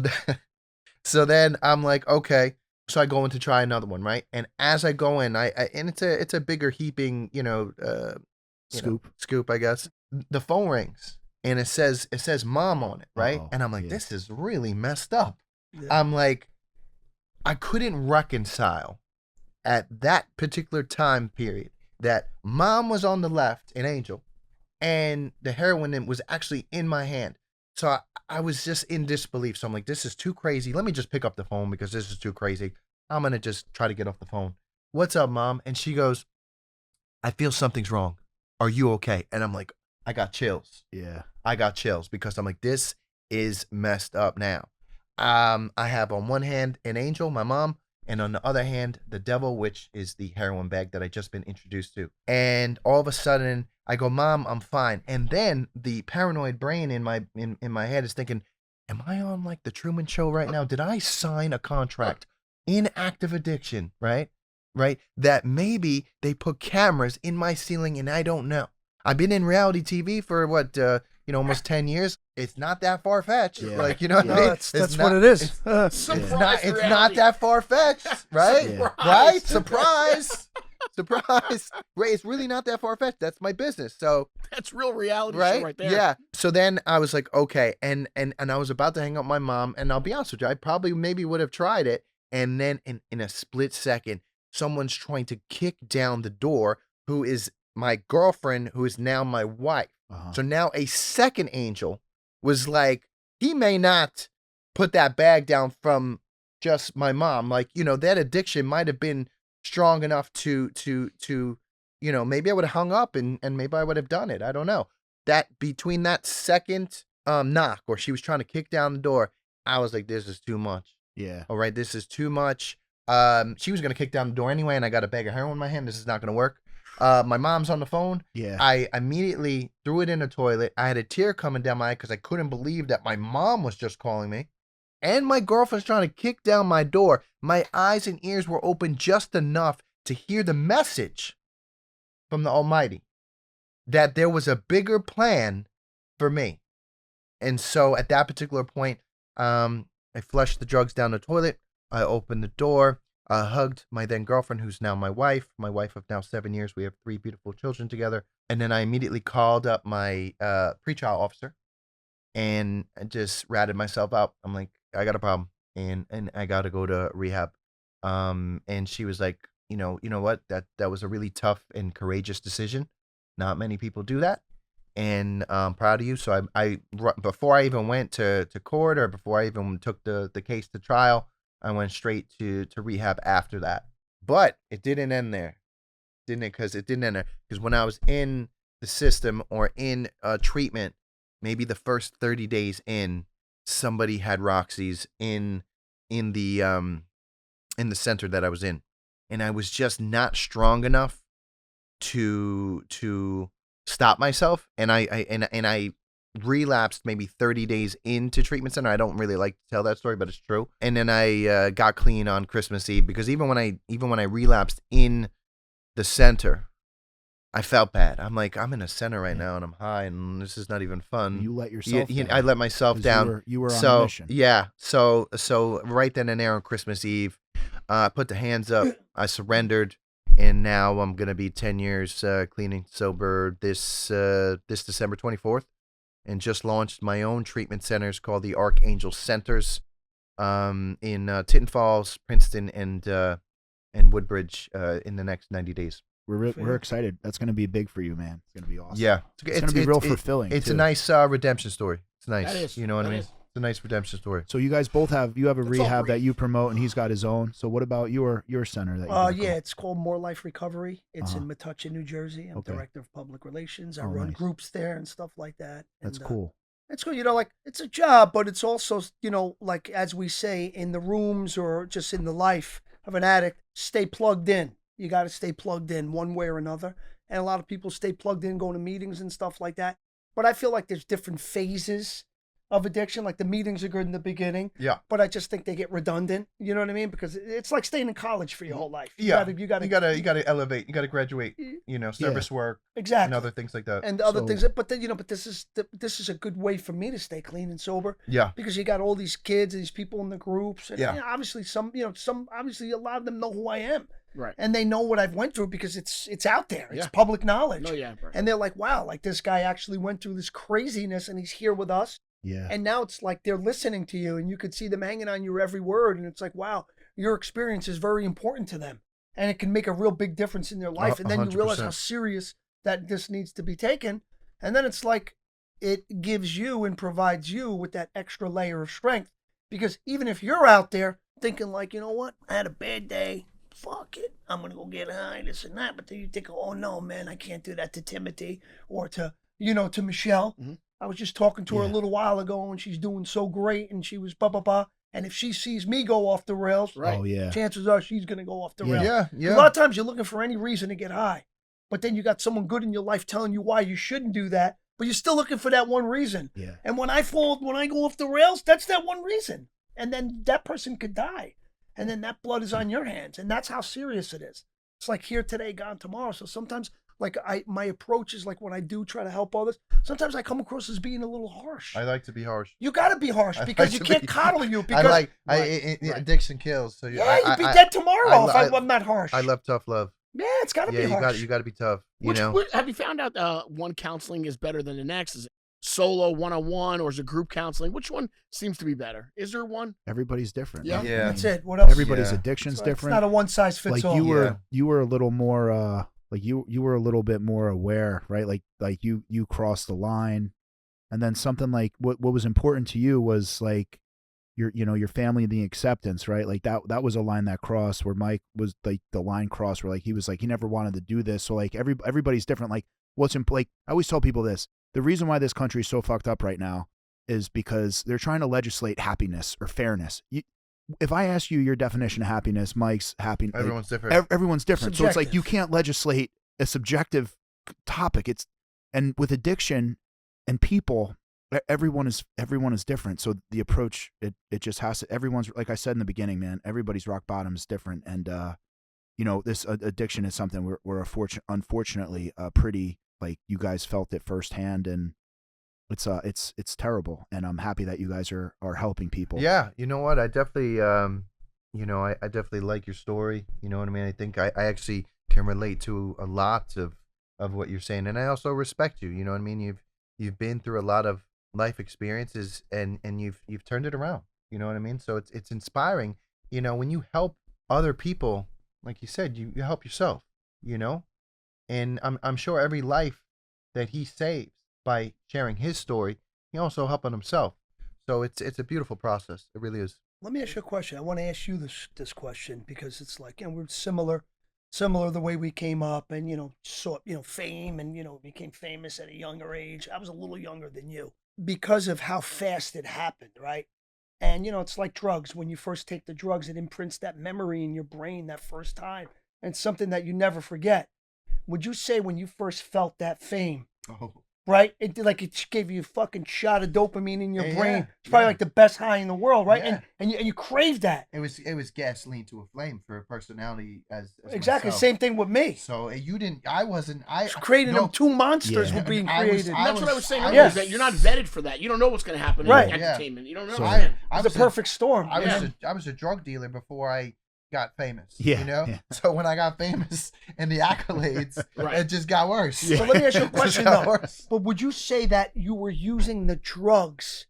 then I'm like, okay. So I go in to try another one, right? And as I go in, and it's a bigger heaping, scoop, I guess. The phone rings and it says mom on it, right? Uh-oh. And I'm like, Yeah. this is really messed up. Yeah. I'm like, I couldn't reconcile at that particular time period that mom was on the left, an angel, and the heroin was actually in my hand. So I was just in disbelief. So I'm like, this is too crazy. Let me just pick up the phone because this is too crazy. I'm going to just try to get off the phone. What's up, mom? And she goes, I feel something's wrong. Are you okay? And I'm like, I got chills. Yeah. I got chills because I'm like, this is messed up now. I have on one hand an angel, my mom, and on the other hand, the devil, which is the heroin bag that I just been introduced to. And all of a sudden, I go, Mom, I'm fine. And then the paranoid brain in my head is thinking, am I on like the Truman Show right now? Did I sign a contract in active addiction, right? Right? That maybe they put cameras in my ceiling and I don't know. I've been in reality TV for almost 10 years. It's not that far fetched. Yeah. Like, you know what I No, mean? that's what it is. It's not that far fetched, right? Yeah. Right? Surprise. Surprise. Right, it's really not that far fetched. That's my business. So That's real reality show right there. yeah. So then I was like, okay, and I was about to hang up my mom, and I'll be honest with you, I probably maybe would have tried it, and then in a split second, someone's trying to kick down the door, who is my girlfriend, who is now my wife. Uh-huh. So now a second angel was like, he may not put that bag down from just my mom. Like, that addiction might have been strong enough to maybe I would have hung up and maybe I would have done it. I don't know. That between that second knock, or she was trying to kick down the door, I was like, this is too much. Yeah. All right, this is too much. She was gonna kick down the door anyway, and I got a bag of heroin in my hand. This is not gonna work. My mom's on the phone. Yeah. I immediately threw it in the toilet. I had a tear coming down my eye because I couldn't believe that my mom was just calling me. And my girlfriend's trying to kick down my door. My eyes and ears were open just enough to hear the message from the Almighty that there was a bigger plan for me. And so at that particular point, I flushed the drugs down the toilet. I opened the door. I hugged my then girlfriend, who's now my wife of now 7 years. We have 3 beautiful children together. And then I immediately called up my pretrial officer and I just ratted myself out. I'm like, I got a problem and I got to go to rehab. And she was like, you know what? That was a really tough and courageous decision. Not many people do that. And I'm proud of you. So I before I even went to court, or before I even took the case to trial, I went straight to rehab after that. But it didn't end there, didn't it? Because it didn't end there. Because when I was in the system or in treatment, maybe the first 30 days in, somebody had Roxy's in the center that I was in, and I was just not strong enough to stop myself, and I relapsed maybe 30 days into treatment center. I don't really like to tell that story, but it's true. And then I got clean on Christmas Eve, because even when I relapsed in the center, I felt bad. I'm like, I'm in a center right now and I'm high and this is not even fun. You let yourself down. I let myself down. You were on a mission. Yeah. So right then and there on Christmas Eve, I put the hands up. I surrendered. And now I'm going to be 10 years clean and sober this December 24th. And just launched my own treatment centers called the Archangel Centers in Tinton Falls, Princeton, and Woodbridge in the next 90 days. We're excited. That's going to be big for you, man. It's going to be awesome. Yeah. It's going to be real fulfilling. It's too. a nice redemption story. It's nice. That is. You know what I mean? Is. It's a nice redemption story. So you guys both have a That's rehab all that you promote, and he's got his own. So what about your center that you yeah, it's called More Life Recovery. It's in Uh-huh. Metuchen, New Jersey. I'm Okay. director of public relations. I Oh, run nice. groups there and stuff like that. That's And, cool. It's cool. You know, like it's a job, but it's also, you know, like as we say in the rooms or just in the life of an addict, stay plugged in. You got to stay plugged in one way or another. And a lot of people stay plugged in, going to meetings and stuff like that. But I feel like there's different phases of addiction. Like the meetings are good in the beginning. Yeah. But I just think they get redundant. You know what I mean? Because it's like staying in college for your whole life. You Yeah. You gotta elevate. You gotta graduate. You know, service work exactly. and other things like that. And other So- things. But then, you know, but this is a good way for me to stay clean and sober. Yeah. Because you got all these kids, these people in the groups, and Yeah. you know, obviously obviously a lot of them know who I am, Right. and they know what I've went through because it's out there, it's Yeah. public knowledge, No, yeah. Right. and they're like, wow, like this guy actually went through this craziness, and he's here with us, Yeah. and now it's like they're listening to you, and you could see them hanging on your every word, and it's like, wow, your experience is very important to them, and it can make a real big difference in their life, and then you realize how 100%. serious that this needs to be taken, and then it's like it gives you and provides you with that extra layer of strength. Because even if you're out there thinking like, you know what, I had a bad day, fuck it, I'm going to go get high, this and that. But then you think, oh no, man, I can't do that to Timothy or to Michelle. Mhm. I was just talking to her a Yeah. little while ago and she's doing so great and she was blah, blah, blah. And if she sees me go off the rails, Right. Oh yeah. chances are she's going to go off the Yeah. rails. Yeah. 'Cause Yeah. A lot of times you're looking for any reason to get high, but then you got someone good in your life telling you why you shouldn't do that, but you're still looking for that one reason. Yeah. And when I go off the rails, that's that one reason. And then that person could die. And then that blood is on your hands. And that's how serious it is. It's like here today, gone tomorrow. So sometimes like my approach is like when I do try to help others, sometimes I come across as being a little harsh. I like to be harsh. You got to be harsh I because like you to can't be- coddle you because Right. Right. Addiction kills. So you'd be dead tomorrow if I'm not harsh. I love tough love. Yeah, it's got to Yeah, be harsh. you got to be tough. Which, You know. have you found out one counseling is better than the next? Is it solo one-on-one or is it group counseling? Which one seems to be better? Is there one? Everybody's different. Yeah. right? Yeah. That's it. What else? Everybody's Yeah. addiction's It's different. not a one size fits Like all. you were a little more like you were a little bit more aware, right? Like you crossed the line, and then something like what was important to you was like your family and the acceptance, right? Like that was a line that crossed where Mike was like the line crossed where like he was like he never wanted to do this. So like everybody's different. Like like I always tell people this: the reason why this country is so fucked up right now is because they're trying to legislate happiness or fairness. If I ask you your definition of happiness, Mike's happiness. Everyone's different. Everyone's different. So it's like Subjective. you can't legislate a subjective topic. And with addiction and people, everyone is different. So the approach, it just has to, everyone's, like I said in the beginning, man, everybody's rock bottom is different. And, this addiction is something we're unfortunately pretty, like you guys felt it firsthand, and it's terrible. And I'm happy that you guys are helping people. Yeah, you know what? I definitely, I definitely like your story. You know what I mean? I think I actually can relate to a lot of what you're saying, and I also respect you. You know what I mean? You've been through a lot of life experiences, and you've turned it around. You know what I mean? So it's inspiring. You know, when you help other people, like you said, you help yourself. You know, and I'm sure every life that he saves by sharing his story, he also helping himself. So it's a beautiful process. It really is. Let me ask you a question. I want to ask you this question because it's like, we're similar the way we came up and, sought, fame and, became famous at a younger age. I was a little younger than you because of how fast it happened, right? And, it's like drugs. When you first take the drugs, it imprints that memory in your brain that first time. And it's something that you never forget. Would you say when you first felt that fame, right? It gave you a fucking shot of dopamine in your brain. It's probably like the best high in the world, right? Yeah. And you crave that. It was gasoline to a flame for a personality as exactly myself. same thing with me. So you didn't. I wasn't. I was creating them. Two monsters were being created. And that's what I was saying earlier. Is that you're not vetted for that. You don't know what's going to happen in entertainment. You don't know. So I was the perfect storm. I was a drug dealer before I got famous. Yeah. You know. So when I got famous and the accolades, it just got worse. So let me ask you a question though. But would you say that you were using the drugs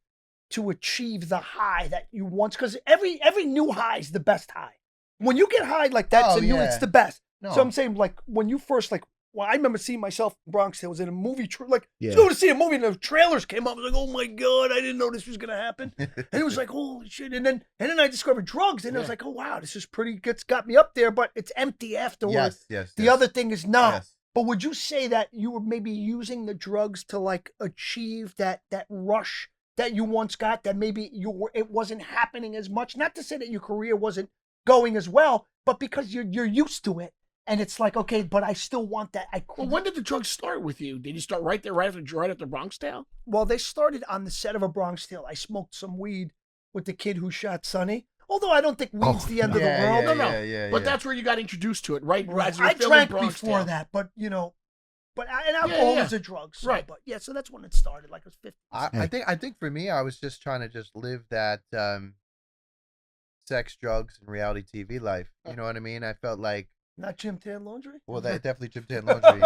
to achieve the high that you want? Because every new high is the best high. When you get high like that, it's the best. No. So I'm saying, like, when you first, like, well, I remember seeing myself in Bronx. I was in a movie, going to see a movie, and the trailers came up. I was like, oh my God, I didn't know this was going to happen. And it was like, holy shit. And then I discovered drugs, and I was like, oh wow, this is pretty, got me up there, but it's empty afterwards. Yes. The other thing is not. Yes. But would you say that you were maybe using the drugs to, like, achieve that rush that you once got, that maybe it wasn't happening as much? Not to say that your career wasn't going as well, but because you're used to it. And it's like, okay, but I still want that. Well, when did the drugs start with you? Did you start right there, right after Bronx Tale? Well, they started on the set of A Bronx Tale. I smoked some weed with the kid who shot Sonny. Although I don't think weed's the end of the world. No. But that's where you got introduced to it, right? I drank before that, but and alcohol is a drug. So, right. But so that's when it started. Like, it was 50. I think for me, I was just trying to live that sex, drugs, and reality TV life. You know what I mean? I felt like. Not Jim Tan Laundry? Well, that definitely Jim Tan Laundry.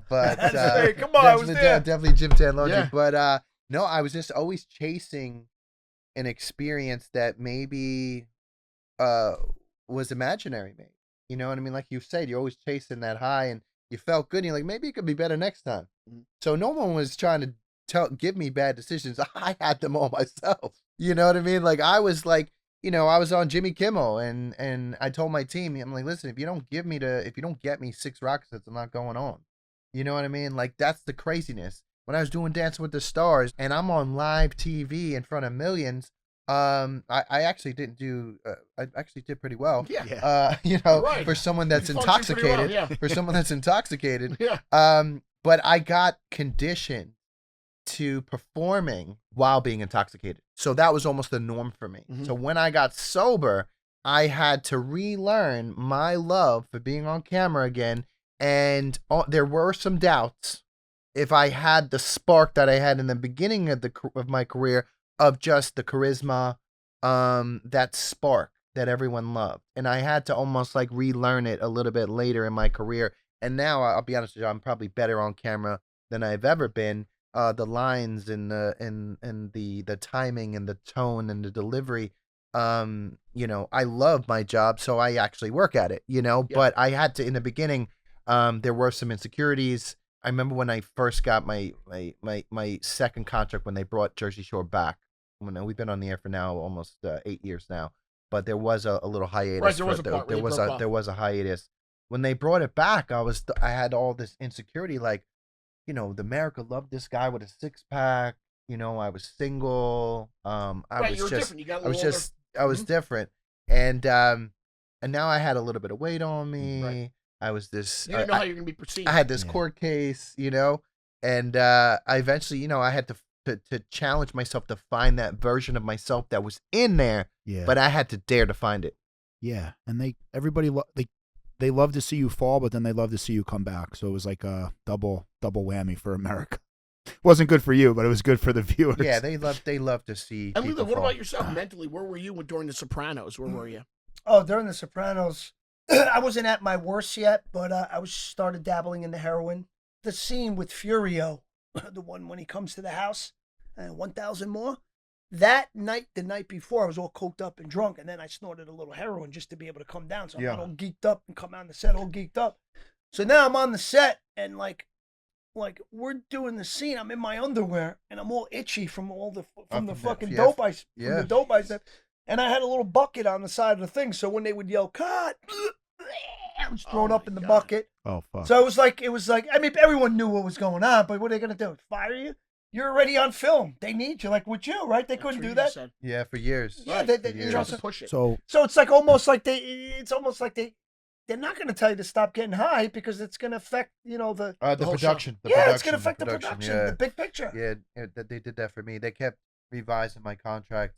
But come on, I was there. Definitely Jim Tan Laundry. Yeah. But no, I was just always chasing an experience that maybe was imaginary, maybe. You know what I mean? Like you said, you're always chasing that high, and you felt good, and you're like, maybe it could be better next time. So no one was trying to give me bad decisions. I had them all myself. You know what I mean? Like, I was like, I was on Jimmy Kimmel, and I told my team, I'm like, listen, if you don't get me 6 rock sets, I'm not going on. You know what I mean? Like, that's the craziness. When I was doing Dancing with the Stars, and I'm on live TV in front of millions, I actually didn't do. I actually did pretty well. Yeah. For someone that's intoxicated. Well, For someone that's intoxicated. Yeah. But I got conditioned to performing while being intoxicated. So that was almost the norm for me. Mm-hmm. So when I got sober, I had to relearn my love for being on camera again. And there were some doubts if I had the spark that I had in the beginning of my career of just the charisma, that spark that everyone loved. And I had to almost like relearn it a little bit later in my career. And now I'll be honest with you, I'm probably better on camera than I've ever been. The lines and the timing and the tone and the delivery. I love my job, so I actually work at it, but I had to, in the beginning, there were some insecurities. I remember when I first got my second contract, when they brought Jersey Shore back. We've been on the air for now almost 8 years now, but there was a little hiatus. Right, there was a hiatus. When they brought it back, I had all this insecurity, like, the America loved this guy with a 6-pack. I was single. I was different. And now I had a little bit of weight on me. Right. I was this. You didn't know how you're gonna be perceived. I had this court case, and I eventually, I had to challenge myself to find that version of myself that was in there. Yeah. But I had to dare to find it. Yeah, and they love to see you fall, but then they love to see you come back. So it was like a double whammy for America. Wasn't good for you, but it was good for the viewers. Yeah, they love to see. And Lillo, what about yourself mentally? Where were you during The Sopranos? Where were you? Oh, during The Sopranos, I wasn't at my worst yet, but I started dabbling in the heroin. The scene with Furio, the one when he comes to the house, 1,000 more. That night, the night before, I was all coked up and drunk, and then I snorted a little heroin just to be able to come down. So I'm not all geeked up and come on the set all geeked up. So now I'm on the set, and like we're doing the scene. I'm in my underwear, and I'm all itchy from the dope I said. And I had a little bucket on the side of the thing, so when they would yell "cut," I was thrown up in the bucket. Oh fuck! So it was like I mean, everyone knew what was going on, but what are they gonna do? Fire you? You're already on film. They need you, like with you, right? They couldn't do that. Yeah, for years. Yeah, right. They push it. So it's like almost like they they're not going to tell you to stop getting high because it's going to affect, the whole production. The it's going to affect the the production, the big picture. Yeah, they did that for me. They kept revising my contract,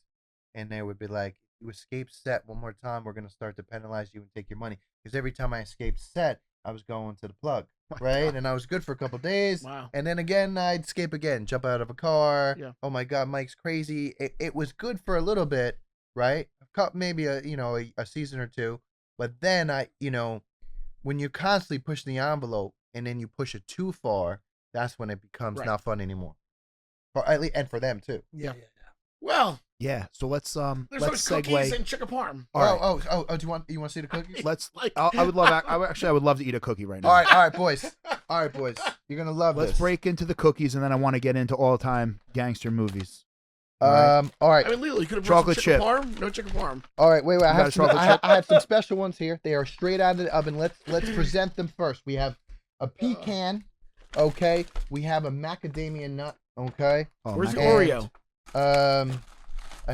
and they would be like, "You escape set one more time, we're going to start to penalize you and take your money." Because every time I escaped set, I was going to the plug, right? And I was good for a couple of days. Wow. And then again, I'd escape again, jump out of a car. Yeah. Oh my God, Mike's crazy. It was good for a little bit, right? Maybe a season or two, but then when you're constantly pushing the envelope and then you push it too far, that's when it becomes not fun anymore. And for them too. Yeah. Well, yeah. So let's there's cookies segue. and chicken parm. All right. Do you want to see the cookies? Let's. I would love to eat a cookie right now. All right, boys. You're gonna love this. Let's break into the cookies, and then I want to get into all-time gangster movies. All right. I mean, Lillo, you could have Chocolate brought some chicken chip. parm. No chicken parm. All right, wait. I chip? have some special ones here. They are straight out of the oven. Let's present them first. We have a pecan. Okay. We have a macadamia nut. Okay. Oh, Where's the man. Oreo?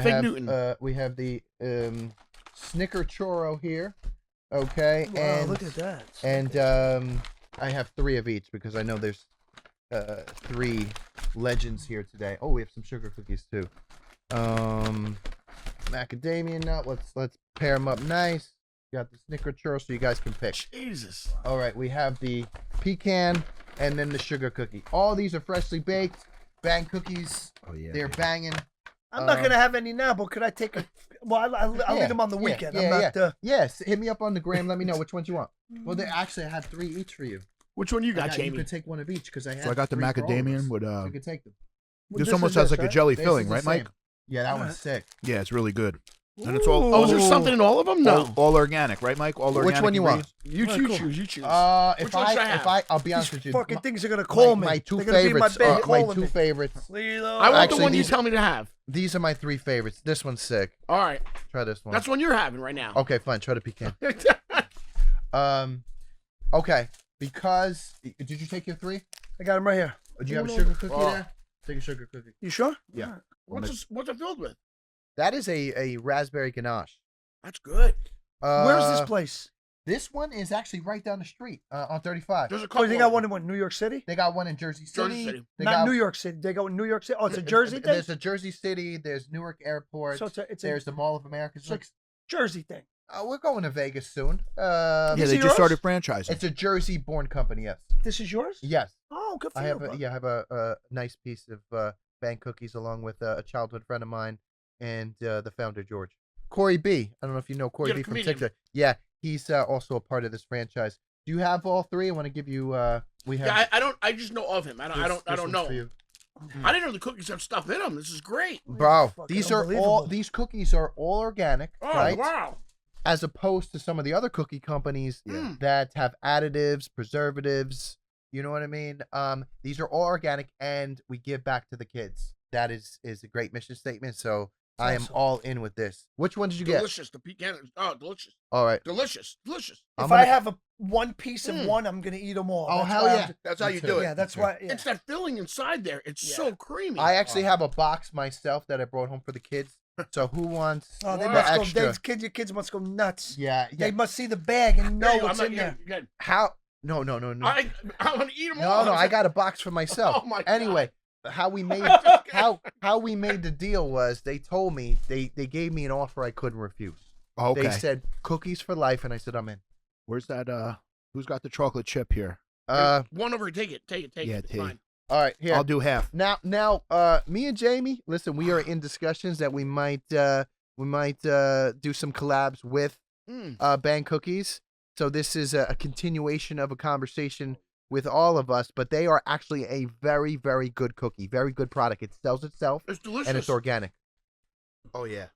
Fig Newton. We have the Snicker churro here. Okay. Wow, and look at that. And I have 3 of each because I know there's 3 legends here today. Oh, we have some sugar cookies too. Macadamia nut. Let's pair them up nice. Got the Snicker churro, so you guys can pick. Jesus. All right, we have the pecan and then the sugar cookie. All these are freshly baked. Bang cookies. Oh yeah. They're banging. I'm not going to have any now, but could I take a... Well, I'll eat them on the weekend. Yes, hit me up on the gram. Let me know which ones you want. Well, I had 3 each for you. Which one you got, Jamie? You could take one of each because I had. So I got the 3 for all of macadamia us. with You could take them. This almost has like a jelly This filling, is the right, Mike? same. Yeah, that one's sick. Yeah, it's really good. And it's all. Oh, is there something in all of them? No. All organic, right, Mike? All organic. Which one you want? You choose. You choose. If one should I have? I'll be honest These with you. fucking things are going to call me. My 2 They're gonna be in favorites. my bed My calling 2 me. favorites. Lillo. I want Actually, the one you these- tell me to have. These are my 3 favorites. This one's sick. All right. Try this one. That's one you're having right now. Okay, fine. Try the pecan. Okay. Because did you take your 3? I got them right here. Do you have a sugar cookie there? Take a sugar cookie. You sure? Yeah. What's it filled with? That is a raspberry ganache. That's good. Where's this place? This one is actually right down the street on 35. There's a Oh, couple. they got one in New York City? They got one in Jersey City. Jersey City. Not New York City. They go in New York City. Oh, it's a Jersey thing? There's a Jersey City. There's Newark Airport. So there's the Mall of America. It's like Jersey thing. We're going to Vegas soon. Yeah, Is they it just yours? started franchising. It's a Jersey-born company. Yes. This is yours? Yes. Oh, good for I you. have bro. I have a nice piece of bang cookies along with a childhood friend of mine and the founder George. Corey B. I don't know if you know Corey Yeah, B the from comedian. TikTok. Yeah, he's also a part of this franchise. Do you have all 3? I want to give you. We have. Yeah, I don't. I just know of him. I don't one's know. for you. I didn't know the cookies have stuff in them. This is great. Bro, Fucking these are unbelievable. all. These cookies are all organic, Oh right? wow. As opposed to some of the other cookie companies Yeah. that have additives, preservatives. You know what I mean? These are all organic, and we give back to the kids. That is a great mission statement. So I am Awesome. all in with this. Which one did you get? Delicious. The pecan. Oh, delicious. All right. Delicious. If I have one piece of one, I'm going to eat them all. Oh, That's hell why yeah. I'm- That's how Me you too. do it. Yeah, that's why. Yeah. It's that filling inside there. It's Yeah. so creamy. I actually have a box myself that I brought home for the kids. So who wants Oh, they Wow. must go. extra? Your kids must go nuts. Yeah. They must see the bag and know There you go. what's I'm in there. not good. How? No. I want to eat them all. No, I got a box for myself. Oh my God. Anyway, how we made how we made the deal was they told me they gave me an offer I couldn't refuse. Oh, okay. They said cookies for life, and I said I'm in. Where's that? Who's got the chocolate chip here? One over. Take it. Take Yeah, it. It's take it. fine. All right, here. I'll do half. Now, me and Jamie, listen, we are in discussions that we might do some collabs with Bang Cookies. So this is a continuation of a conversation with all of us, but they are actually a very, very good cookie, very good product. It sells itself, It's delicious. and it's organic. Oh yeah.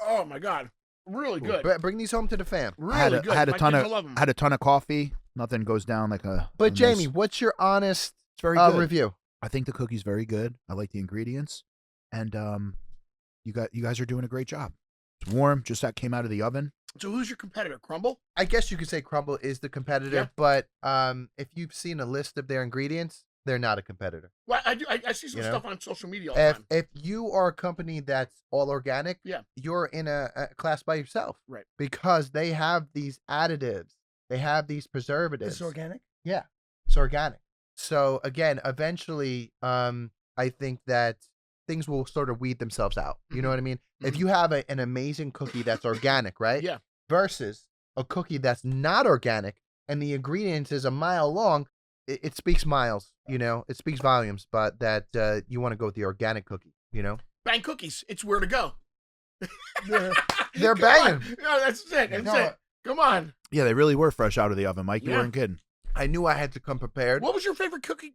Oh my God. Really good. Bring these home to the fam. Really I had a, good. I had a My ton kids of will love 'em. had a ton of coffee. Nothing goes down like a. But a Jamie, nice- what's your honest it's very good. review? I think the cookie's very good. I like the ingredients, and you guys are doing a great job. It's warm, just that came out of the oven. So who's your competitor? Crumble? I guess you could say Crumble is the competitor, Yeah. but if you've seen a list of their ingredients, they're not a competitor. Well, I do. I see some You know? stuff on social media all the time. If you are a company that's all organic, Yeah. you're in a class by yourself. Right. Because they have these additives they have these preservatives. It's organic? Yeah, it's organic. So again, eventually, I think that things will sort of weed themselves out. You know what I mean? If you have an amazing cookie that's organic, right? Yeah. Versus a cookie that's not organic and the ingredients is a mile long, it speaks miles, it speaks volumes, but that you want to go with the organic cookie, Bang Cookies, it's where to go. They're banging. No, that's it. That's it. Come on. Yeah, they really were fresh out of the oven, Mike. You weren't kidding. I knew I had to come prepared. What was your favorite cookie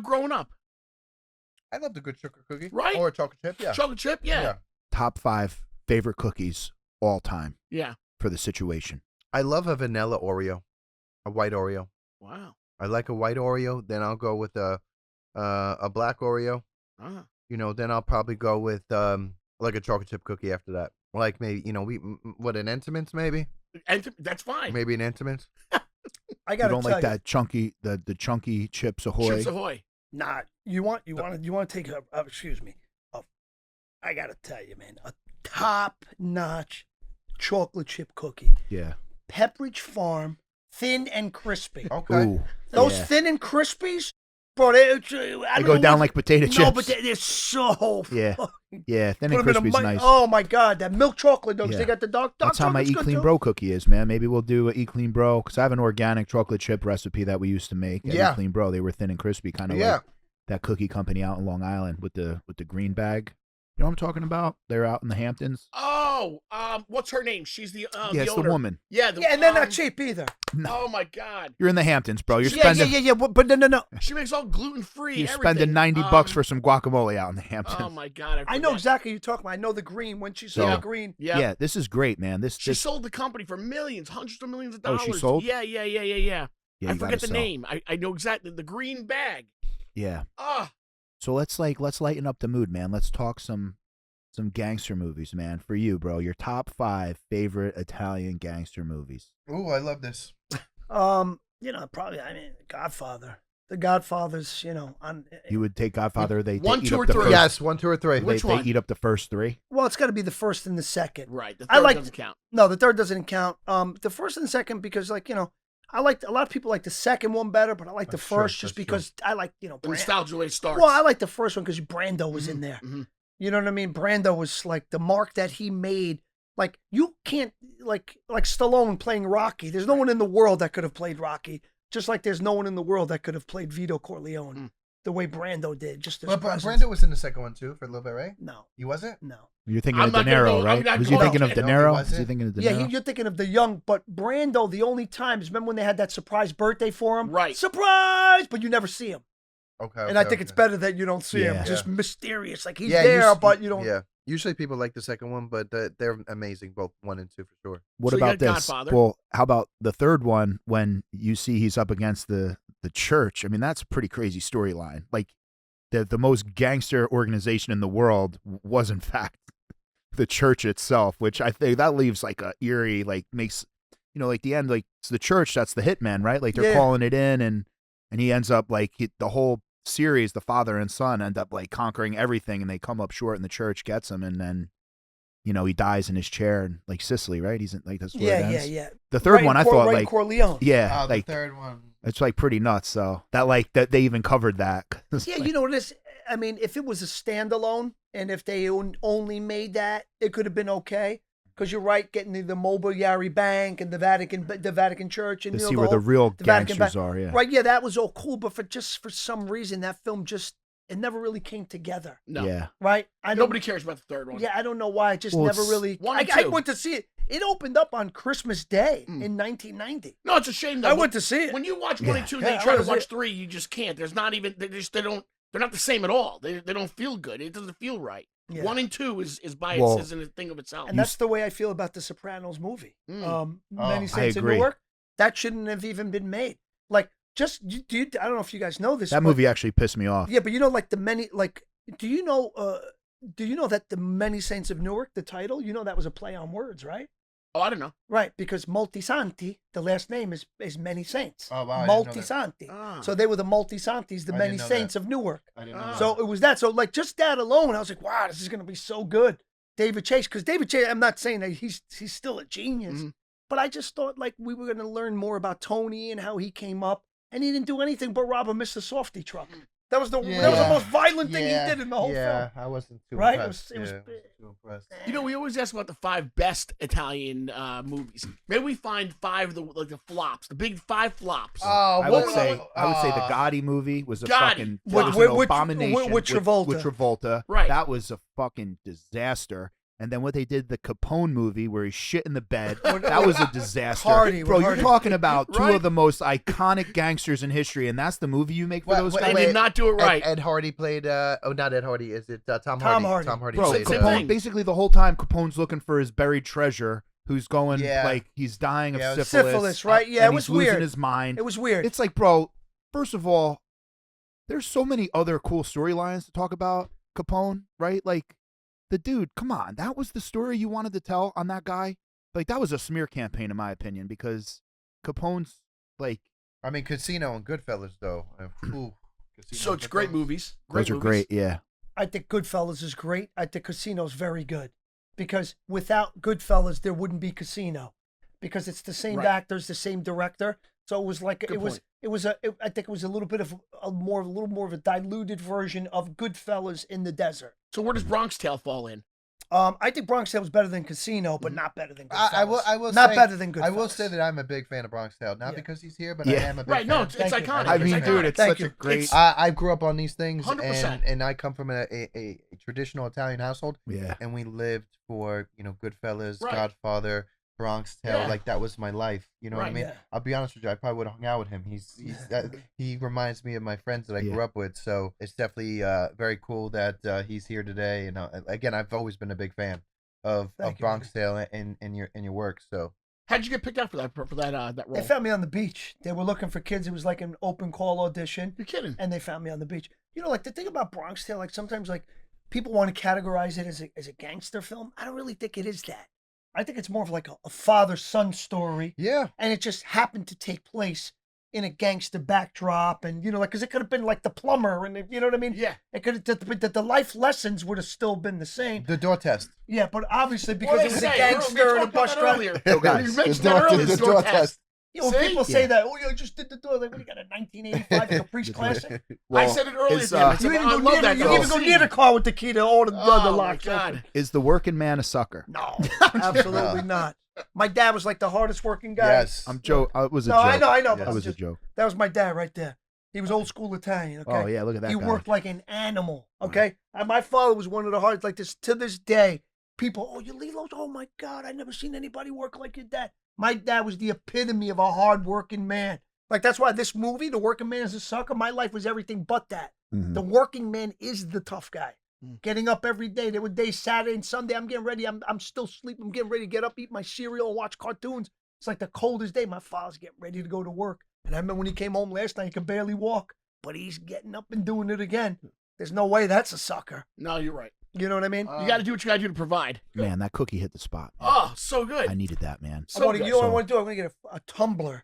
growing up? I loved a good sugar cookie. Right? Or a chocolate chip, yeah. Chocolate chip, yeah. Top 5 favorite cookies all time. Yeah. For the situation. I love a vanilla Oreo, a white Oreo. Wow. I like a white Oreo. Then I'll go with a black Oreo. Ah. Then I'll probably go with like a chocolate chip cookie after that. Like maybe an Entenmann's maybe. That's fine. Maybe an Entenmann's. I got. You don't like that chunky, the chunky Chips Ahoy. Chips Ahoy. Nah, you want to take a excuse me. I gotta tell you, man, a top-notch chocolate chip cookie. Yeah. Pepperidge Farm, thin and crispy. Okay. Ooh, Those thin and crispies, bro, they go down like potato chips. No, but they're so. Yeah. Yeah, thin Put and 'em in a crispy's mi- nice. Oh my God, that milk chocolate though. 'Cause Yeah. They got the dark. That's how my chocolate's Eat good, Clean too. Bro cookie is, man. Maybe we'll do a Eat Clean Bro because I have an organic chocolate chip recipe that we used to make at Eat Clean Bro. They were thin and crispy, kind of like that cookie company out in Long Island with the green bag. You know what I'm talking about? They're out in the Hamptons. Oh, what's her name? She's the it's owner. the woman. Yeah, and they're not cheap either. Oh my God. You're in the Hamptons, bro. You're Yeah, spending. but no. She makes all gluten free. You're spending $90 for some guacamole out in the Hamptons. Oh my God. I know exactly what you're talking about. I know the green when she saw the green. Yeah. Yeah, this is great, man. She sold the company for millions, hundreds of millions of dollars. Oh, she sold? Yeah. Yeah, I you forget gotta the sell. name. I know exactly the green bag. Yeah. Ah. So let's lighten up the mood, man. Let's talk some gangster movies, man. For you, bro, your top 5 favorite Italian gangster movies. Ooh, I love this. Probably. I mean, Godfather. The Godfathers. You would take Godfather. They 1, eat 2, up or the 3. first- Yes, 1, 2, or 3. They, Which they one? eat up the first 3. Well, it's got to be the first and the second. Right. The I third like- doesn't count. No, the third doesn't count. The first and the second because, I like a lot of people like the second one better, but I like the That's true, first just that's because I like The nostalgia way it starts. Well, I like the first one because Brando was in there. Mhm. You know what I mean? Brando was like the mark that he made. Like you can't like Stallone playing Rocky. There's no one in the world that could have played Rocky. Just like there's no one in the world that could have played Vito Corleone the way Brando did. Just his But presence. Brando was in the second one too for a little bit, right? No, He wasn't? no. You're thinking I'm of not De gonna Niro, go- right? I'm not Was you going- thinking of De No, he Niro? wasn't. Was you thinking of De Niro? Yeah, you're thinking of the young, but Brando. The only times, remember when they had that surprise birthday for him? Right. Surprise, but you never see him. Okay. And I think it's better that you don't see him. Yeah. Just mysterious, like he's Yeah, there, but you don't. Yeah. Usually people like the second one, but they're amazing, both 1 and 2 for sure. What So you about got this? Godfather. Well, how about the third one when you see he's up against the church? I mean, that's a pretty crazy storyline. Like the most gangster organization in the world was in fact the church itself, which I think that leaves like a eerie, like makes like the end, like it's the church that's the hitman, right? Like they're calling it in, and he ends up like the whole series, the father and son end up like conquering everything, and they come up short, and the church gets him, and then he dies in his chair, and like Sicily, right? He's in like that's where it ends. Yeah. The third Right, one, I thought right, like Corleone. yeah, The like third one. it's like pretty nuts. So that they even covered that. It's Yeah, like- you know what it is? I mean, if it was a standalone and if they only made that, it could have been okay. Because you're right, getting the Mobiliary Bank and the Vatican Church and to you know, see the where the whole- real the Vatican gangsters Bank. are. Yeah, Right, yeah, that was all cool, but for some reason that film it never really came together. No. yeah. Right? Nobody cares about the third one. Yeah, I don't know why. It just Well, never it's really. one and I two. went to see it. It opened up on Christmas Day in 1990. No, it's a shame though. I went to see it. When you watch 1 and 2, Yeah, they I try to was watch it. 3. You just can't. There's not even. They're not the same at all. They don't feel good. It doesn't feel right. Yeah. 1 and 2 is by Well, is a thing of itself. And that's the way I feel about the Sopranos movie. Mm. Many I Saints in agree. Newark. That shouldn't have even been made. Like, I don't know if you guys know this. That but- movie actually pissed me off. Yeah, but like the many, like, do you know that the Many Saints of Newark, the title, that was a play on words, right? Oh, I don't know. Right, because Multisanti, the last name is Many Saints. Oh, wow, I didn't know that. Multisanti. Ah. So they were the Multisantis, the I Many didn't know Saints that. of Newark. I didn't know So it was that. So like just that alone, I was like, wow, this is gonna be so good. David Chase, because David Chase, I'm not saying that he's still a genius, Mhm. but I just thought like we were going to learn more about Tony and how he came up, and he didn't do anything but rob a Mr. Softy truck. That was the most violent thing he did in the whole film. Yeah, I wasn't too right? impressed. It was too impressed. You know, we always ask about the 5 best Italian movies. Maybe we find 5 of the flops, the big 5 flops. I would say the Gotti movie was a fucking abomination with Travolta. With Travolta, right? That was a fucking disaster. And then what they did, the Capone movie, where he shit in the bed, that was a disaster. Bro, you're talking about two of the most iconic gangsters in history, and that's the movie you make for those guys? They did not do it right. Ed Hardy played, not Ed Hardy, is it Tom Hardy? Tom Hardy Bro, played Capone, basically the whole time, Capone's looking for his buried treasure, who's going, like, he's dying of syphilis. Syphilis, right? Yeah, it was he's losing his mind. It was weird. It's like, bro, first of all, there's so many other cool storylines to talk about Capone, right? Like, the dude, come on, that was the story you wanted to tell on that guy? Like, that was a smear campaign, in my opinion, because Capone's, like... I mean, Casino and Goodfellas, though. So it's great movies. Those are great, yeah. I think Goodfellas is great. I think Casino's very good. Because without Goodfellas, there wouldn't be Casino. Because it's the same actors, the same director. So it was like, I think it was a little bit of a little more of a diluted version of Goodfellas in the desert. So where does Bronx Tale fall in? I think Bronx Tale was better than Casino, but not better than Goodfellas. I will not say, better than Goodfellas. I will say that I'm a big fan of Bronx Tale, not because he's here, but I am a big fan. No, it's iconic. I mean, dude, it's such a great... I grew up on these things, 100%. and I come from a traditional Italian household. Yeah. And we lived for, Goodfellas, Godfather, Bronx Tale, like that was my life. You know what I mean? Yeah. I'll be honest with you, I probably would have hung out with him. He reminds me of my friends that I grew up with, so it's definitely very cool that he's here today. And again, I've always been a big fan of Bronx Tale and your work. So how'd you get picked up for that role? They found me on the beach. They were looking for kids. It was like an open call audition. You're kidding? And they found me on the beach. Like the thing about Bronx Tale, like sometimes like people want to categorize it as a gangster film. I don't really think it is that. I think it's more of like a father-son story. Yeah. And it just happened to take place in a gangster backdrop. And, like, because it could have been like The Plumber. And, you know what I mean? Yeah. It could have, the life lessons would have still been the same. The door test. Yeah, but obviously because it was a gangster and a bus driver. You mentioned that earlier, the door test. People say that, you just did the door. Like, what, you got a 1985 Caprice Classic? I said it earlier. You didn't even go near the car with the key to all the locks. God. Is the working man a sucker? No, absolutely not. My dad was like the hardest working guy. Yes. I'm Joe. It was a joke. I know. That was a joke. That was my dad right there. He was old school Italian. Okay. Oh yeah, look at that. He guy. worked like an animal. Okay. And my father was one of the hardest. Like this to this day, people, you're Lillo. Oh my God, I never seen anybody work like your dad. My dad was the epitome of a hard-working man. Like, that's why this movie, The Working Man is a Sucker, my life was everything but that. Mm-hmm. The working man is the tough guy. Getting up every day. There were days, Saturday and Sunday, I'm getting ready. I'm still sleeping. I'm getting ready to get up, eat my cereal, and watch cartoons. It's like the coldest day. My father's getting ready to go to work. And I remember when he came home last night, he could barely walk. But he's getting up and doing it again. There's no way that's a sucker. No, you're right. You know what I mean? You got to do what you got to do to provide. Man, that cookie hit the spot. Oh, so good. I needed that, man. You know what I want to do? I'm going to get a tumbler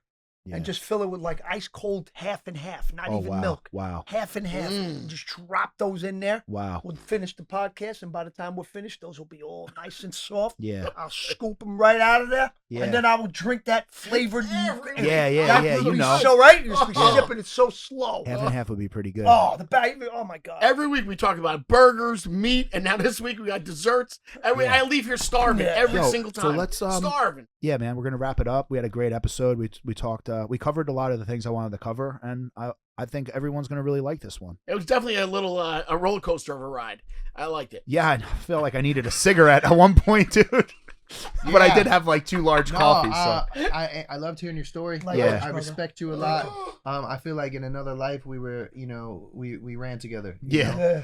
and just fill it with like ice cold half and half, not even milk. Wow. Half and half. And just drop those in there. Wow. We'll finish the podcast, and by the time we're finished, those will be all nice and soft. Yeah. I'll scoop them right out of there. Yeah. And then I will drink that flavored. Yeah. You know. So right, you just be sipping it so slow. Half and half would be pretty good. Oh, the bag. Oh my God. Every week we talk about burgers, meat, and now this week we got desserts. And I leave here starving every single time. So let's starving. Yeah, man, we're gonna wrap it up. We had a great episode. We talked. We covered a lot of the things I wanted to cover, and I think everyone's gonna really like this one. It was definitely a little a roller coaster of a ride. I liked it. Yeah, I felt like I needed a cigarette at one point, dude. But I did have like 2 large coffees. So I loved hearing your story. I respect you a lot. I feel like in another life we were, we ran together. Yeah.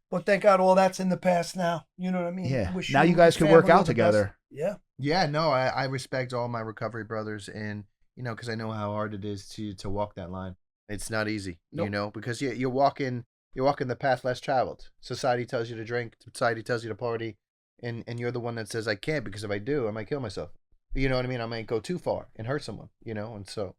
Well, thank God all that's in the past now. You know what I mean? Yeah. Now you guys can work out together. Yeah. Yeah. No, I respect all my recovery brothers, and because I know how hard it is to walk that line. It's not easy. Nope. Because you're walking the path less traveled. Society tells you to drink. Society tells you to party, and you're the one that says I can't, because if I do, I might kill myself. You know what I mean? I might go too far and hurt someone. And so,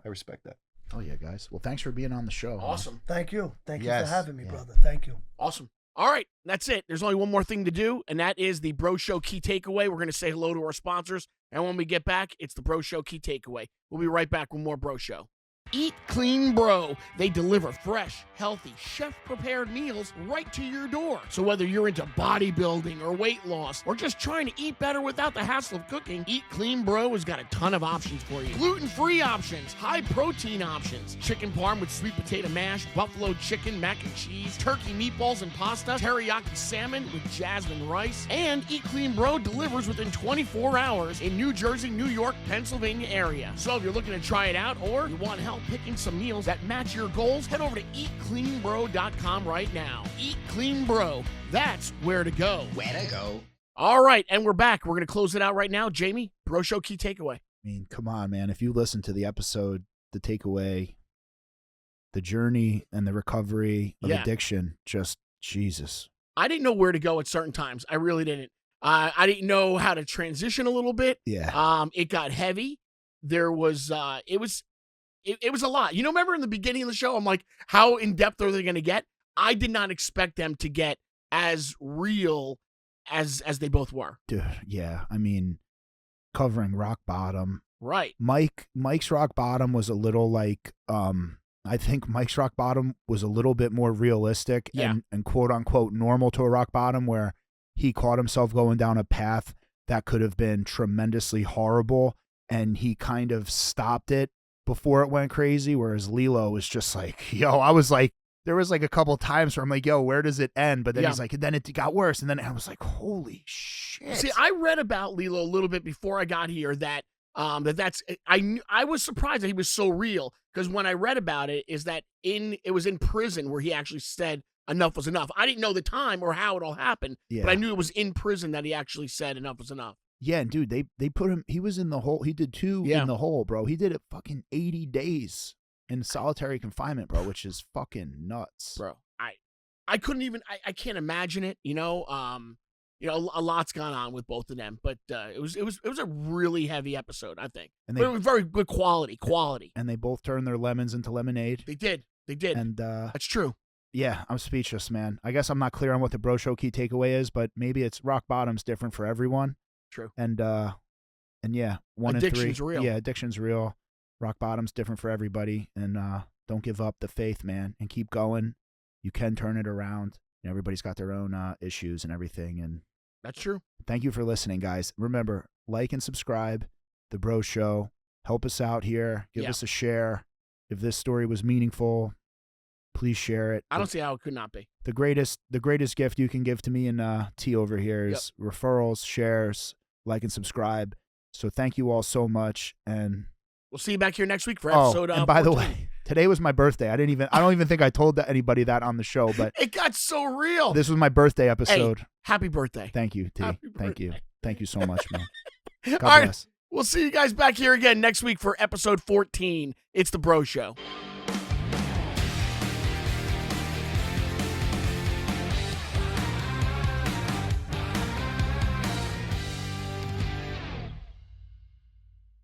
I respect that. Oh yeah, guys. Well, thanks for being on the show. Awesome. Thank you. Thank you for having me, brother. Thank you. Awesome. All right, that's it. There's only one more thing to do, and that is the Bro Show Key Takeaway. We're going to say hello to our sponsors, and when we get back, it's the Bro Show Key Takeaway. We'll be right back with more Bro Show. Eat Clean Bro. They deliver fresh, healthy, chef-prepared meals right to your door. So whether you're into bodybuilding or weight loss or just trying to eat better without the hassle of cooking, Eat Clean Bro has got a ton of options for you. Gluten-free options, high-protein options, chicken parm with sweet potato mash, buffalo chicken, mac and cheese, turkey meatballs and pasta, teriyaki salmon with jasmine rice, and Eat Clean Bro delivers within 24 hours in New Jersey, New York, Pennsylvania area. So if you're looking to try it out or you want help picking some meals that match your goals, head over to eatcleanbro.com right now. Eat Clean Bro. That's where to go. Where to go. All right, and we're back. We're going to close it out right now. Jamie, Bro Show Key Takeaway. I mean, come on, man. If you listen to the episode, the takeaway, the journey and the recovery of addiction, just Jesus. I didn't know where to go at certain times. I really didn't. I didn't know how to transition a little bit. Yeah. It got heavy. There was, it was a lot. You know, remember in the beginning of the show, I'm like, how in-depth are they going to get? I did not expect them to get as real as they both were. Dude, yeah. I mean, covering rock bottom. Right. Mike's rock bottom was a little like, I think Mike's rock bottom was a little bit more realistic and quote unquote normal to a rock bottom, where he caught himself going down a path that could have been tremendously horrible, and he kind of stopped it before it went crazy, whereas Lillo was just like, yo, I was like, there was like a couple times where I'm like, yo, where does it end? But then he's like, and then it got worse. And then I was like, holy shit. See, I read about Lillo a little bit before I got here that I was surprised that he was so real, because when I read about it is that it was in prison where he actually said enough was enough. I didn't know the time or how it all happened, but I knew it was in prison that he actually said enough was enough. Yeah, and dude, they put him, he was in the hole. He did 2 in the hole, bro. He did it fucking 80 days in solitary confinement, bro, which is fucking nuts. Bro, I couldn't even, I can't imagine it, you know. A lot's gone on with both of them, but it was a really heavy episode, I think. But it was very good quality. And they both turned their lemons into lemonade. They did. And that's true. Yeah, I'm speechless, man. I guess I'm not clear on what the Bro Show Key Takeaway is, but maybe it's rock bottom's different for everyone. True. And yeah, 1 and 3. Addiction's real. Yeah, addiction's real. Rock bottom's different for everybody, and don't give up the faith, man, and keep going. You can turn it around. Everybody's got their own issues and everything, and that's true. Thank you for listening, guys. Remember, like and subscribe. The Bro Show. Help us out here. Give us a share. If this story was meaningful, please share it. I don't see how it could not be. The greatest gift you can give to me and T over here is referrals, shares, like and subscribe. So thank you all so much, and we'll see you back here next week for episode. And by the way, today was my birthday. I don't even think I told anybody that on the show, but it got so real. This was my birthday episode. Hey, happy birthday! Thank you, T. Thank you so much, man. God all bless. Right, we'll see you guys back here again next week for episode 14. It's the Bro Show.